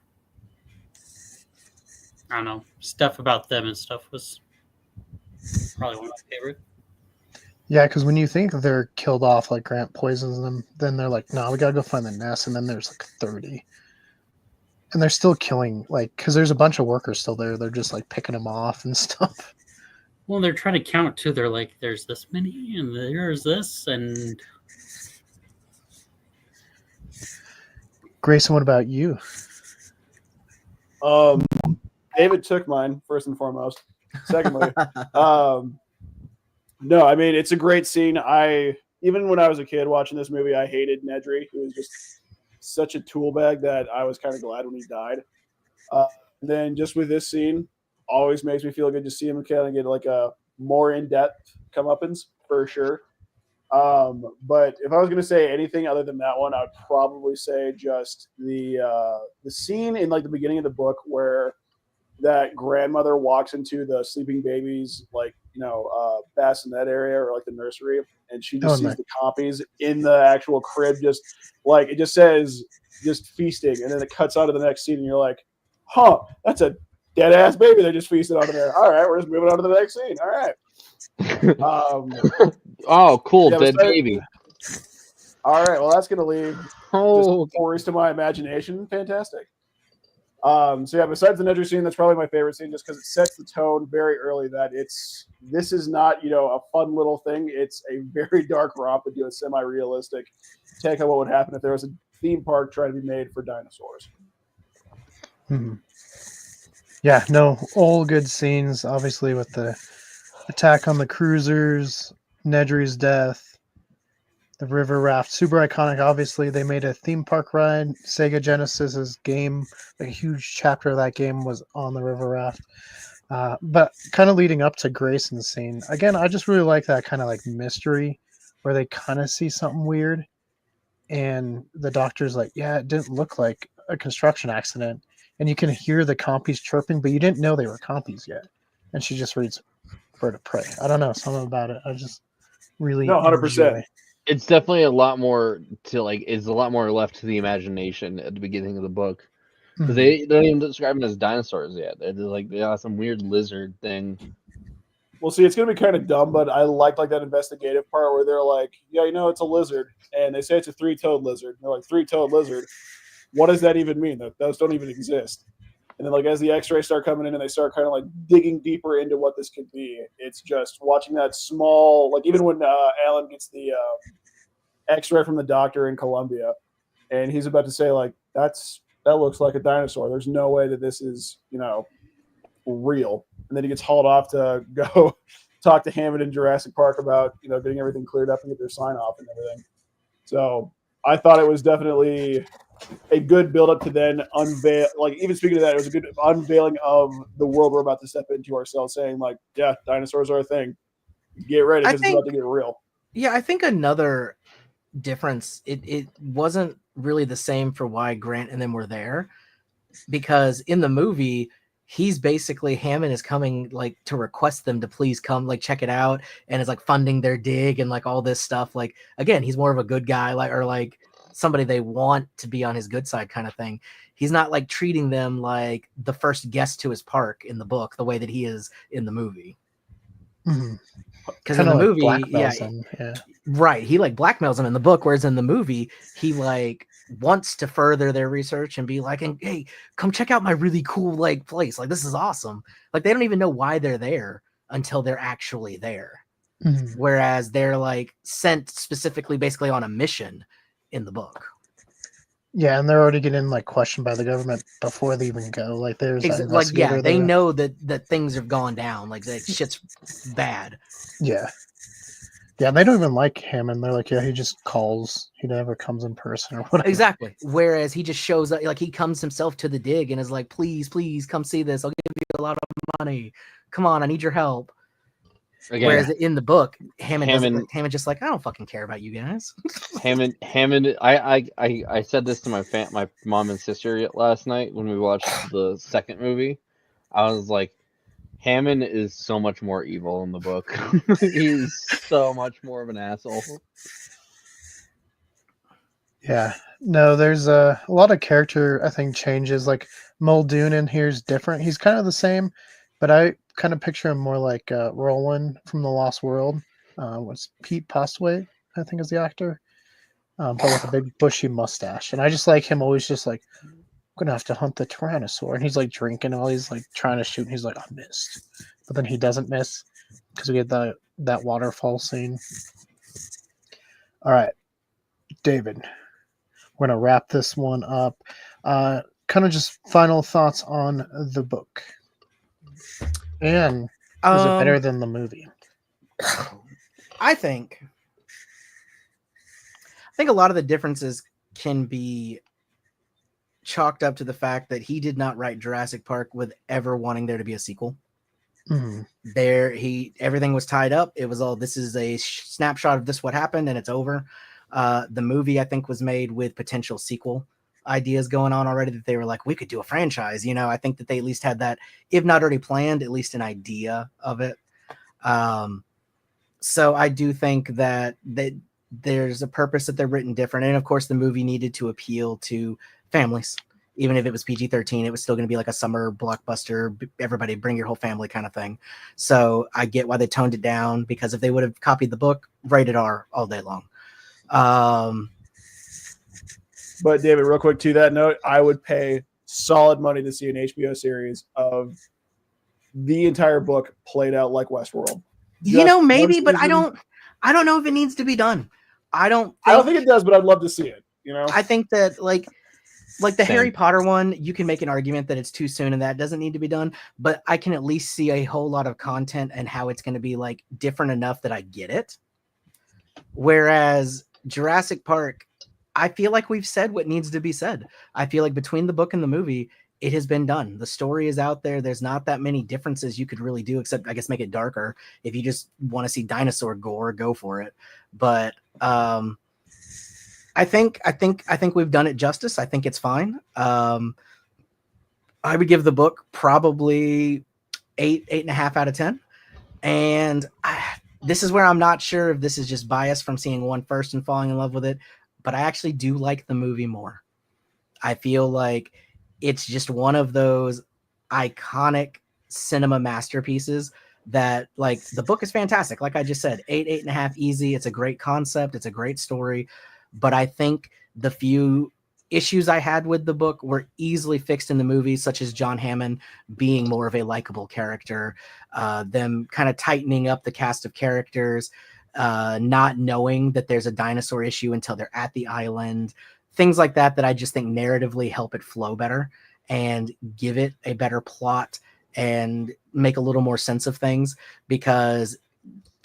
I don't know, stuff about them and stuff was probably one of my favorite. Yeah, because when you think they're killed off, like Grant poisons them, then they're like, "No, we gotta go find the nest," and then there's like 30, and they're still killing, like, because there's a bunch of workers still there. They're just like picking them off and stuff. Well, they're trying to count too. They're like, "There's this many, and there's this," and Grayson, what about you? David took mine first and foremost. Secondly, no, I mean it's a great scene. Even when I was a kid watching this movie, I hated Nedry, who was just such a tool bag that I was kind of glad when he died. And then just with this scene, always makes me feel good to see him kind of get like a more in-depth comeuppance for sure. But if I was going to say anything other than that one, I would probably say just the scene in like the beginning of the book where that grandmother walks into the sleeping babies, like, bassinet area or like the nursery, and she just sees the copies in the actual crib, just like it just says just feasting, and then it cuts out of the next scene and you're like, huh, that's a dead ass baby they just feasted onto there. All right, we're just moving on to the next scene. All right. Oh, cool, dead baby. All right, well that's gonna leave just stories to my imagination. Fantastic. So yeah, besides the Nedry scene, that's probably my favorite scene, just because it sets the tone very early that this is not a fun little thing. It's a very dark romp and a semi-realistic take on what would happen if there was a theme park trying to be made for dinosaurs. Yeah, no, all good scenes. Obviously, with the attack on the cruisers, Nedry's death, the river raft, super iconic. Obviously, they made a theme park ride. Sega Genesis's game, a huge chapter of that game was on the river raft. But kind of leading up to Greyson's scene, again, I just really like that kind of like mystery where they kind of see something weird, and the doctor's like, "Yeah, it didn't look like a construction accident," and you can hear the compies chirping, but you didn't know they were compies yet. And she just reads Bird of Prey. I don't know, something about it. I just really 100%. It's definitely a lot more it's a lot more left to the imagination at the beginning of the book. Because they don't even describe them as dinosaurs yet. They're just like, they got some weird lizard thing. Well, see, it's going to be kind of dumb, but I like that investigative part where they're like, yeah, it's a lizard. And they say it's a three-toed lizard. And they're like, three-toed lizard? What does that even mean? Those don't even exist. And then, like, as the x-rays start coming in and they start kind of, like, digging deeper into what this could be, it's just watching that small, like, even when Alan gets the x-ray from the doctor in Colombia, and he's about to say, like, that looks like a dinosaur. There's no way that this is, real. And then he gets hauled off to go talk to Hammond in Jurassic Park about, getting everything cleared up and get their sign off and everything. So I thought it was definitely a good build up to then unveil, like, even speaking of that, it was a good unveiling of the world we're about to step into ourselves, saying like, yeah, dinosaurs are a thing. Get ready because it's about to get real. Yeah, I think another difference, it wasn't really the same for why Grant and them were there, because in the movie, he's basically, Hammond is coming like to request them to please come like check it out, and is like funding their dig and like all this stuff. Like, again, he's more of a good guy, like, or like somebody they want to be on his good side kind of thing. He's not like treating them like the first guest to his park in the book, the way that he is in the movie. Mhm. Because in Kinda the like movie, yeah, blackmails them, yeah. right, he like blackmails them in the book, whereas in the movie, he like wants to further their research and be like, and hey, come check out my really cool like place. Like, this is awesome. Like, they don't even know why they're there until they're actually there. Mhm. Whereas they're like sent specifically basically on a mission in the book. Yeah, and they're already getting like questioned by the government before they even go. Like there's that Like, yeah, investigator they there. know that things have gone down. Like, shit's bad. Yeah. Yeah, and they don't even like him, and they're like, yeah, he just calls. He never comes in person or whatever. Exactly. Whereas he just shows up, like he comes himself to the dig and is like, please, please come see this. I'll give you a lot of money. Come on, I need your help. Again, Whereas in the book, Hammond just like, I don't fucking care about you guys. Hammond. I said this to my mom and sister last night when we watched the second movie. I was like, Hammond is so much more evil in the book. He's so much more of an asshole. Yeah. No, there's a lot of character, I think, changes. Like Muldoon in here is different. He's kind of the same, but I kind of picture him more like Roland from The Lost World. What's Pete Postway, I think is the actor, but with a big bushy mustache. And I just like him always just like, I'm going to have to hunt the Tyrannosaur. And he's like drinking while he's like trying to shoot. And he's like, I missed. But then he doesn't miss because we get that waterfall scene. All right, David. We're going to wrap this one up. Kind of just final thoughts on the book. And is it better than the movie? I think a lot of the differences can be chalked up to the fact that he did not write Jurassic Park with ever wanting there to be a sequel. Mm-hmm. Everything was tied up. It was all, this is a snapshot of this, what happened, and it's over. The movie, I think, was made with potential sequel ideas going on already, that they were like, we could do a franchise. I think that they at least had that, if not already planned, at least an idea of it. So I do think that there's a purpose that they're written different. And of course, the movie needed to appeal to families. Even if it was PG-13, it was still going to be like a summer blockbuster, everybody bring your whole family kind of thing. So I get why they toned it down, because if they would have copied the book, rated R all day long. But David, real quick to that note, I would pay solid money to see an HBO series of the entire book played out like Westworld. Maybe, but I don't know if it needs to be done. I don't think it does, but I'd love to see it. I think that like the Harry Potter one, you can make an argument that it's too soon and that doesn't need to be done, but I can at least see a whole lot of content and how it's going to be like different enough that I get it. Whereas Jurassic Park, I feel like we've said what needs to be said. I feel like between the book and the movie, it has been done. The story is out there. There's not that many differences you could really do, except I guess make it darker. If you just want to see dinosaur gore, go for it. But I think we've done it justice. I think it's fine. I would give the book probably 8.5 out of 10. And this is where I'm not sure if this is just bias from seeing one first and falling in love with it, but I actually do like the movie more. I feel like it's just one of those iconic cinema masterpieces that, like, the book is fantastic. Like I just said, 8.5 easy. It's a great concept. It's a great story. But I think the few issues I had with the book were easily fixed in the movie, such as John Hammond being more of a likable character, them kind of tightening up the cast of characters, not knowing that there's a dinosaur issue until they're at the island, things like that I just think narratively help it flow better and give it a better plot and make a little more sense of things. Because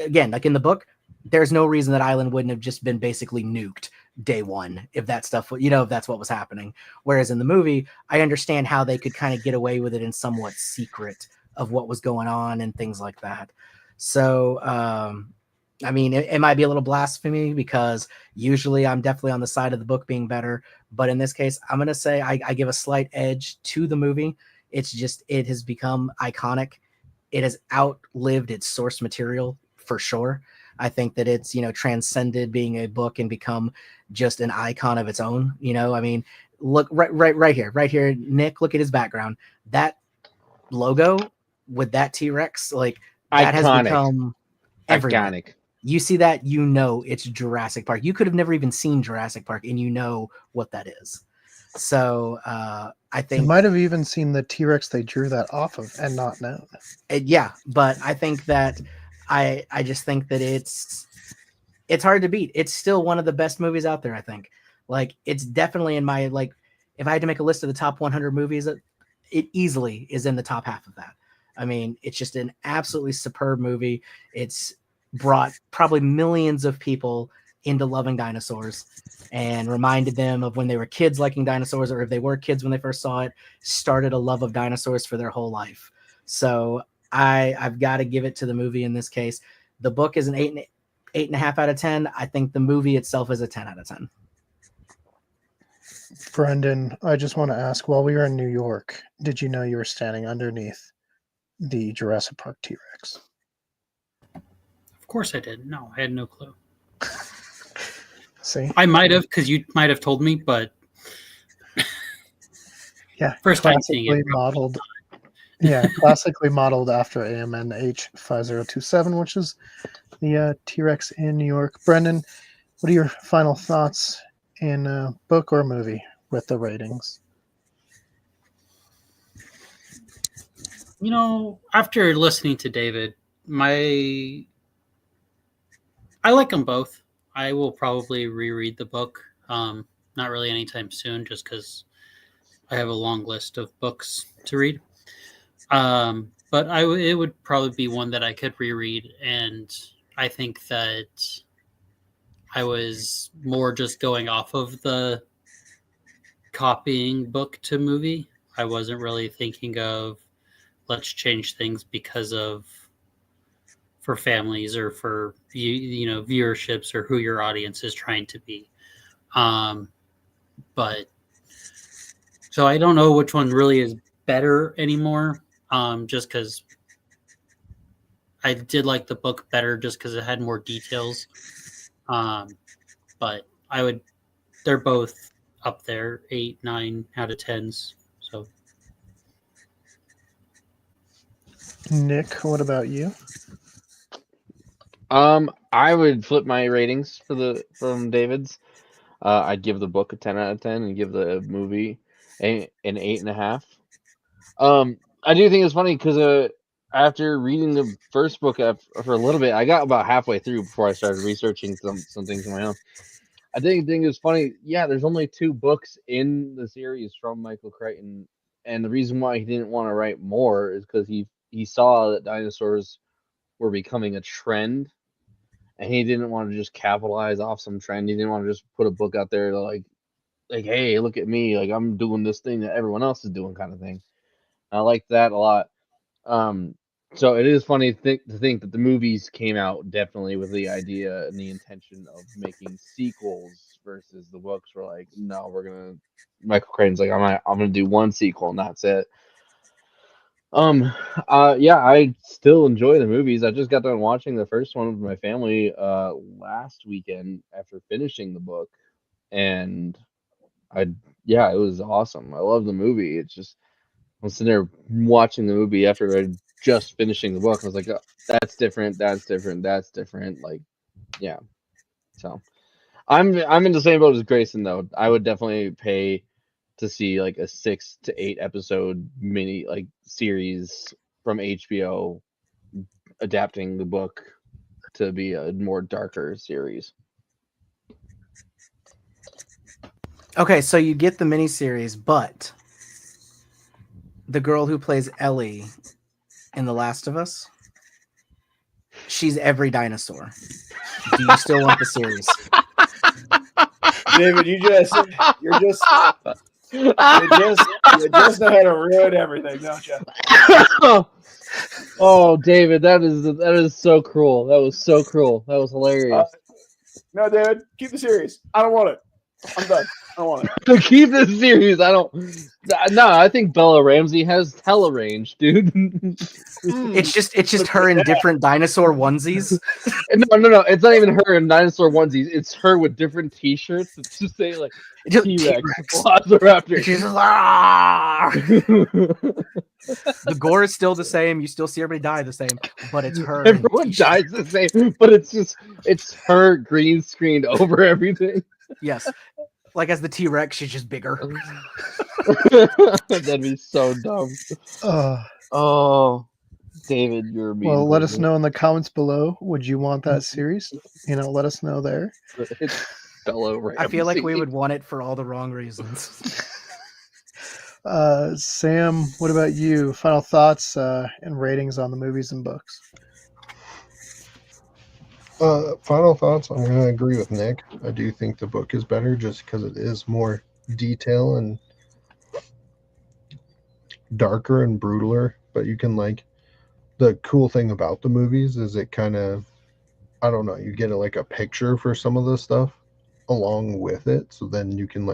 again, like in the book, there's no reason that island wouldn't have just been basically nuked day one if that stuff, if that's what was happening. Whereas in the movie, I understand how they could kind of get away with it in somewhat secret of what was going on and things like that. So, I mean, it might be a little blasphemy because usually I'm definitely on the side of the book being better. But in this case, I'm going to say I give a slight edge to the movie. It's just, it has become iconic. It has outlived its source material for sure. I think that it's, transcended being a book and become just an icon of its own. I mean, look right here, Nick, look at his background. That logo with that T-Rex, like that has Iconic. become everywhere. Iconic. You see that, it's Jurassic Park. You could have never even seen Jurassic Park, and you know what that is. So I You think might have even seen the T-Rex they drew that off of and not known. yeah, but I think that I just think that it's hard to beat. It's still one of the best movies out there. I think, like, it's definitely in my, like, if I had to make a list of the top 100 movies, it easily is in the top half of that. I mean, it's just an absolutely superb movie. It's brought probably millions of people into loving dinosaurs and reminded them of when they were kids liking dinosaurs, or if they were kids when they first saw it, started a love of dinosaurs for their whole life. So I've got to give it to the movie in this case. The book is an 8.5 out of 10. I think the movie itself is a 10 out of 10. Brenden, I just want to ask, while we were in New York, did you know you were standing underneath the Jurassic Park T-Rex? Of course I did. No, I had no clue. See? I might have, because you might have told me, but Yeah. first time seeing it. Modeled. Yeah, classically modeled after AMN H5027, which is the T-Rex in New York. Brenden, what are your final thoughts in book or movie with the ratings? After listening to David, I like them both. I will probably reread the book. Not really anytime soon, just because I have a long list of books to read. But it would probably be one that I could reread, and I think that I was more just going off of the copying book to movie. I wasn't really thinking of let's change things because of for families or for viewerships or who your audience is trying to be. But so I don't know which one really is better anymore. Just because I did like the book better just because it had more details. But they're both up there, 8, 9 out of 10s. So Nick, what about you? I would flip my ratings from David's. I'd give the book a 10 out of 10 and give the movie an 8.5. I do think it's funny because after reading the first book for a little bit, I got about halfway through before I started researching some things on my own. I think it's funny. Yeah, there's only 2 books in the series from Michael Crichton, and the reason why he didn't want to write more is because he saw that dinosaurs were becoming a trend, and he didn't want to just capitalize off some trend. He didn't want to just put a book out there to like, hey, look at me, like I'm doing this thing that everyone else is doing, kind of thing. I like that a lot. So it is funny to think that the movies came out definitely with the idea and the intention of making sequels versus the books were like, no, Michael Crichton's like, I'm gonna do one sequel and that's it. Yeah, I still enjoy the movies. I just got done watching the first one with my family last weekend after finishing the book, and it was awesome. I love the movie. It's just I'm sitting there watching the movie after I just finishing the book. I was like, oh, that's different. That's different. That's different. Like, yeah. So I'm in the same boat as Greyson though. I would definitely pay to see like a 6 to 8 episode mini like series from HBO adapting the book to be a more darker series. Okay, so you get the miniseries, but the girl who plays Ellie in The Last of Us, she's every dinosaur. Do you still want the series? David, you just know how to ruin everything, don't you? Oh, David, that is so cruel. That was so cruel. That was hilarious. No, David, keep the series. I don't want it. I'm done. I don't want it. To keep this series, I don't. No, I think Bella Ramsey has hella range, dude. It's just her in different dinosaur onesies. No. It's not even her in dinosaur onesies. It's her with different T-shirts that just say like Just T-Rex, T-Rex. Velociraptor. She's just "Ah!" The gore is still the same. You still see everybody die the same, but it's her. in Everyone t-shirt. dies the same, but it's her green screened over everything. Yes, like as the T-Rex, she's just bigger. That'd be so dumb. Uh, Oh, David, you're a mean well, let us person. know in the comments below. Would you want that series? Let us know there. It's Bella Ramsey. I feel like we would want it for all the wrong reasons. Sam, what about you? Final thoughts and ratings on the movies and books? Final thoughts. I'm going to agree with Nick. I do think the book is better just because it is more detail and darker and brutaler. But you can the cool thing about the movies is it kind of, I don't know, you get like a picture for some of the stuff along with it. So then you can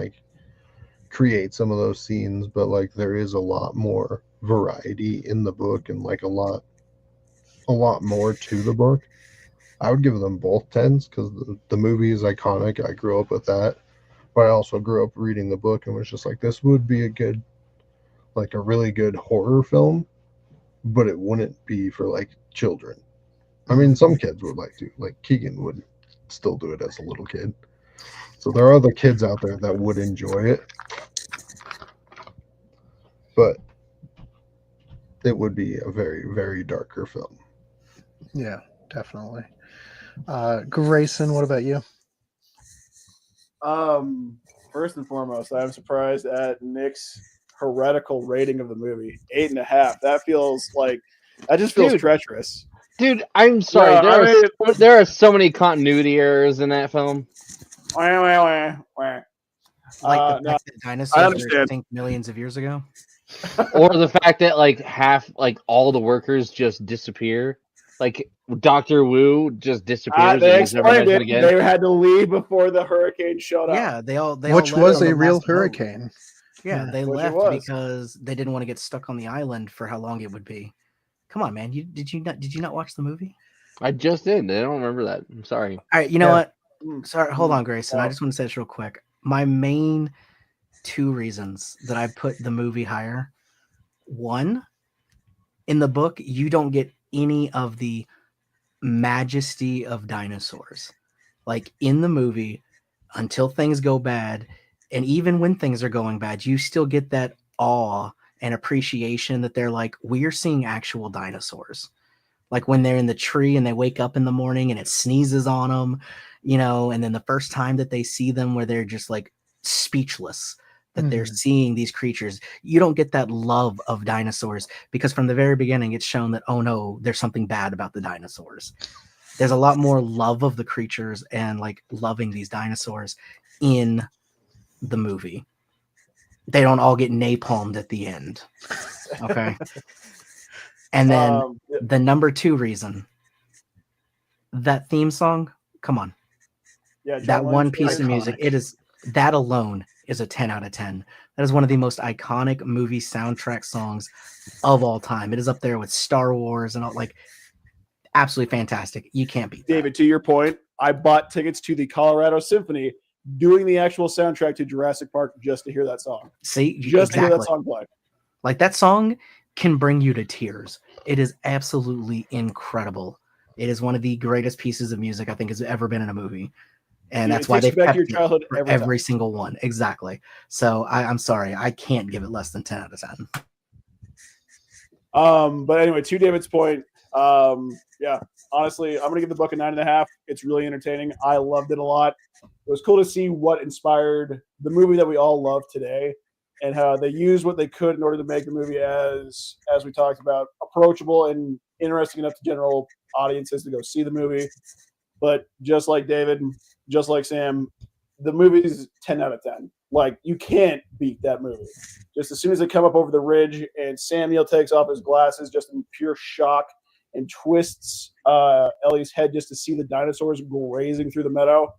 create some of those scenes. But there is a lot more variety in the book and a lot more to the book. I would give them both 10s because the movie is iconic. I grew up with that, but I also grew up reading the book and was just like, this would be a good, a really good horror film, but it wouldn't be for children. I mean, some kids would like to, Keegan would still do it as a little kid. So there are other kids out there that would enjoy it, but it would be a very, very darker film. Yeah, definitely. Grayson, what about you? First and foremost, I'm surprised at Nick's heretical rating of the movie. 8.5. That just feels Dude. treacherous. Dude, I'm sorry. No, there are so many continuity errors in that film. Wah. Like the No, fact that dinosaurs were understand. extinct millions of years ago. Or the fact that half all the workers just disappear. Dr. Wu just disappears They and is never explained mentioned it. again. They had to leave before the hurricane showed up. Yeah, they all Which left was on the a real last boat. hurricane. Yeah, they Which it left was. because they didn't want to get stuck on the island for how long it would be. Come on, man. Did you not watch the movie? I just did. I don't remember that. I'm sorry. All right, you know Yeah. what? Sorry, hold on, Grayson. I just want to say this real quick. My main 2 reasons that I put the movie higher. 1, in the book, you don't get any of the majesty of dinosaurs. In the movie, until things go bad, and even when things are going bad, you still get that awe and appreciation that they're we're seeing actual dinosaurs. When they're in the tree and they wake up in the morning and it sneezes on them, and then the first time that they see them where they're just speechless that they're seeing these creatures, you don't get that love of dinosaurs because from the very beginning it's shown that, oh no, there's something bad about the dinosaurs. There's a lot more love of the creatures and loving these dinosaurs in the movie. They don't all get napalmed at the end. Okay. And then the number 2 reason, that theme song, come on. Yeah, that one piece of iconic. music, that alone is a 10 out of 10. That is one of the most iconic movie soundtrack songs of all time. It is up there with Star Wars and all, absolutely fantastic. You can't beat that. David, to your point, I bought tickets to the Colorado Symphony doing the actual soundtrack to Jurassic Park just to hear that song. See, Just to hear that song play. That song can bring you to tears. It is absolutely incredible. It is one of the greatest pieces of music I think has ever been in a movie. And that's why they've back kept to your it childhood for every single one. Exactly. So I'm sorry. I can't give it less than 10 out of 10. But anyway, to David's point, yeah, honestly, I'm going to give the book a 9.5. It's really entertaining. I loved it a lot. It was cool to see what inspired the movie that we all love today and how they used what they could in order to make the movie, as we talked about, approachable and interesting enough to general audiences to go see the movie. But just like David, just like Sam, the movie's 10 out of 10. You can't beat that movie. Just as soon as they come up over the ridge and Samuel takes off his glasses just in pure shock and twists Ellie's head just to see the dinosaurs grazing through the meadow.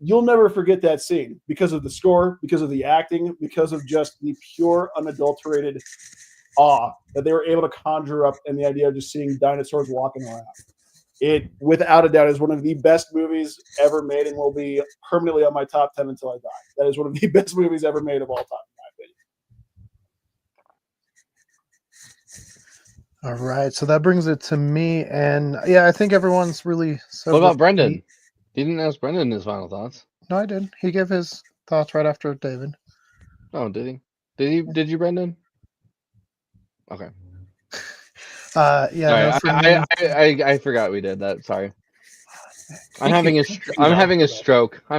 you'll never forget that scene because of the score, because of the acting, because of just the pure, unadulterated awe that they were able to conjure up, and the idea of just seeing dinosaurs walking around. It, without a doubt, is one of the best movies ever made and will be permanently on my top 10 until I die. That is one of the best movies ever made of all time, in my opinion. All right, so that brings it to me, and yeah, I think everyone's really. What about Brenden? He didn't ask Brenden his final thoughts. No, I did. He gave his thoughts right after David. Oh, did he? Did you, Brenden? Okay. Yeah. Sorry, No, I forgot we did that. Sorry. I'm having a stroke. I'm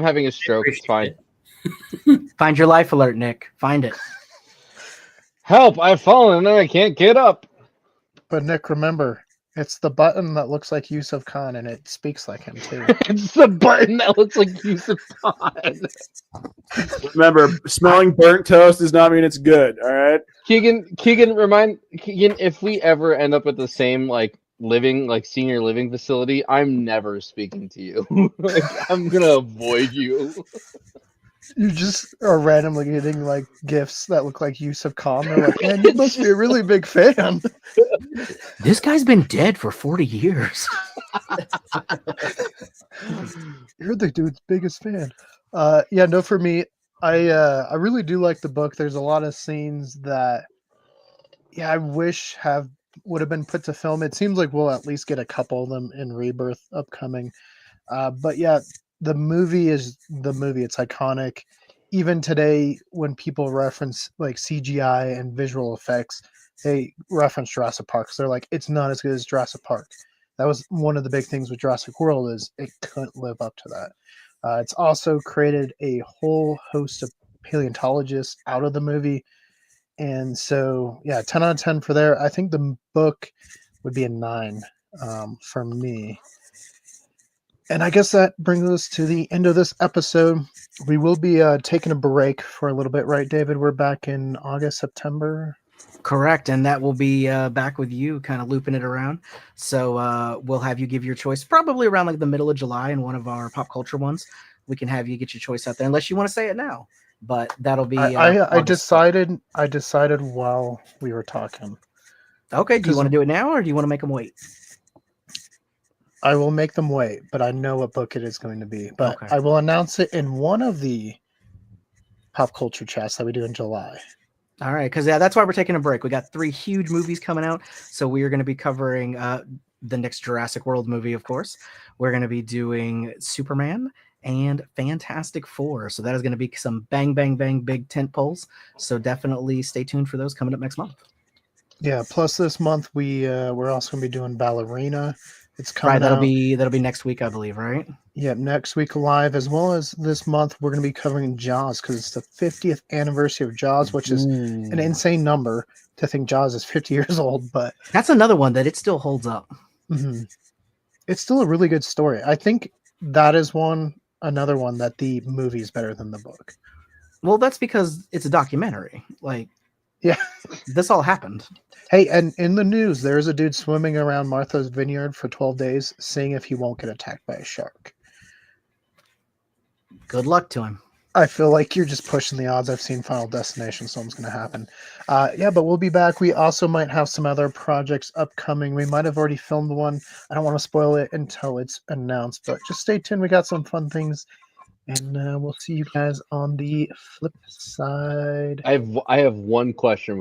having a stroke. It's fine. Find your life alert, Nick. Find it. Help! I've fallen and I can't get up. But Nick, remember, it's the button that looks like Yusuf Khan, and it speaks like him too. It's the button that looks like Yusuf Khan. Remember, smelling burnt toast does not mean it's good. All right, Keegan, if we ever end up at the same senior living facility, I'm never speaking to you. I'm gonna avoid you. You just are randomly getting like gifts that look like Yusuf Khan. They're like, man, you must be a really big fan. This guy's been dead for 40 years. You're the dude's biggest fan. Yeah, no, for me, I really do like the book. There's a lot of scenes that, yeah, I wish would have been put to film. It seems like we'll at least get a couple of them in Rebirth upcoming. But yeah, the movie is the movie. It's iconic. Even today, when people reference like CGI and visual effects, they reference Jurassic Park because they're like, it's not as good as Jurassic Park. That was one of the big things with Jurassic World is it couldn't live up to that. It's also created a whole host of paleontologists out of the movie. And so, yeah, 10 out of 10 for there. I think the book would be a 9 for me. And I guess that brings us to the end of this episode. We will be taking a break for a little bit, right, David? We're back in August, September. Correct, and that will be back with you, kind of looping it around. So we'll have you give your choice probably around like the middle of July in one of our pop culture ones. We can have you get your choice out there, unless you want to say it now. But that'll be. I decided while we were talking. Okay, do you want to do it now, or do you want to make them wait? I will make them wait, but I know what book it is going to be. But Okay. I will announce it in one of the pop culture chats that we do in July. All right, because that's why we're taking a break. We got 3 huge movies coming out, so we are going to be covering the next Jurassic World movie, of course. We're going to be doing Superman and Fantastic Four, so that is going to be some bang, bang, bang, big tent poles. So definitely stay tuned for those coming up next month. Yeah. Plus, this month we're also going to be doing Ballerina. It's coming Right, that'll out. be next week, I believe, right? Yeah, next week live, as well as this month, we're going to be covering Jaws because it's the 50th anniversary of Jaws, which is an insane number to think Jaws is 50 years old. But that's another one that it still holds up. Mm-hmm. It's still a really good story. I think that is another one that the movie is better than the book. Well, that's because it's a documentary. Like, yeah, this all happened. Hey, and in the news, there's a dude swimming around Martha's Vineyard for 12 days, seeing if he won't get attacked by a shark. Good luck to him. I feel like you're just pushing the odds. I've seen Final Destination, so something's going to happen. Yeah, but we'll be back. We also might have some other projects upcoming. We might have already filmed one. I don't want to spoil it until it's announced, but just stay tuned. We got some fun things, and we'll see you guys on the flip side. I have one question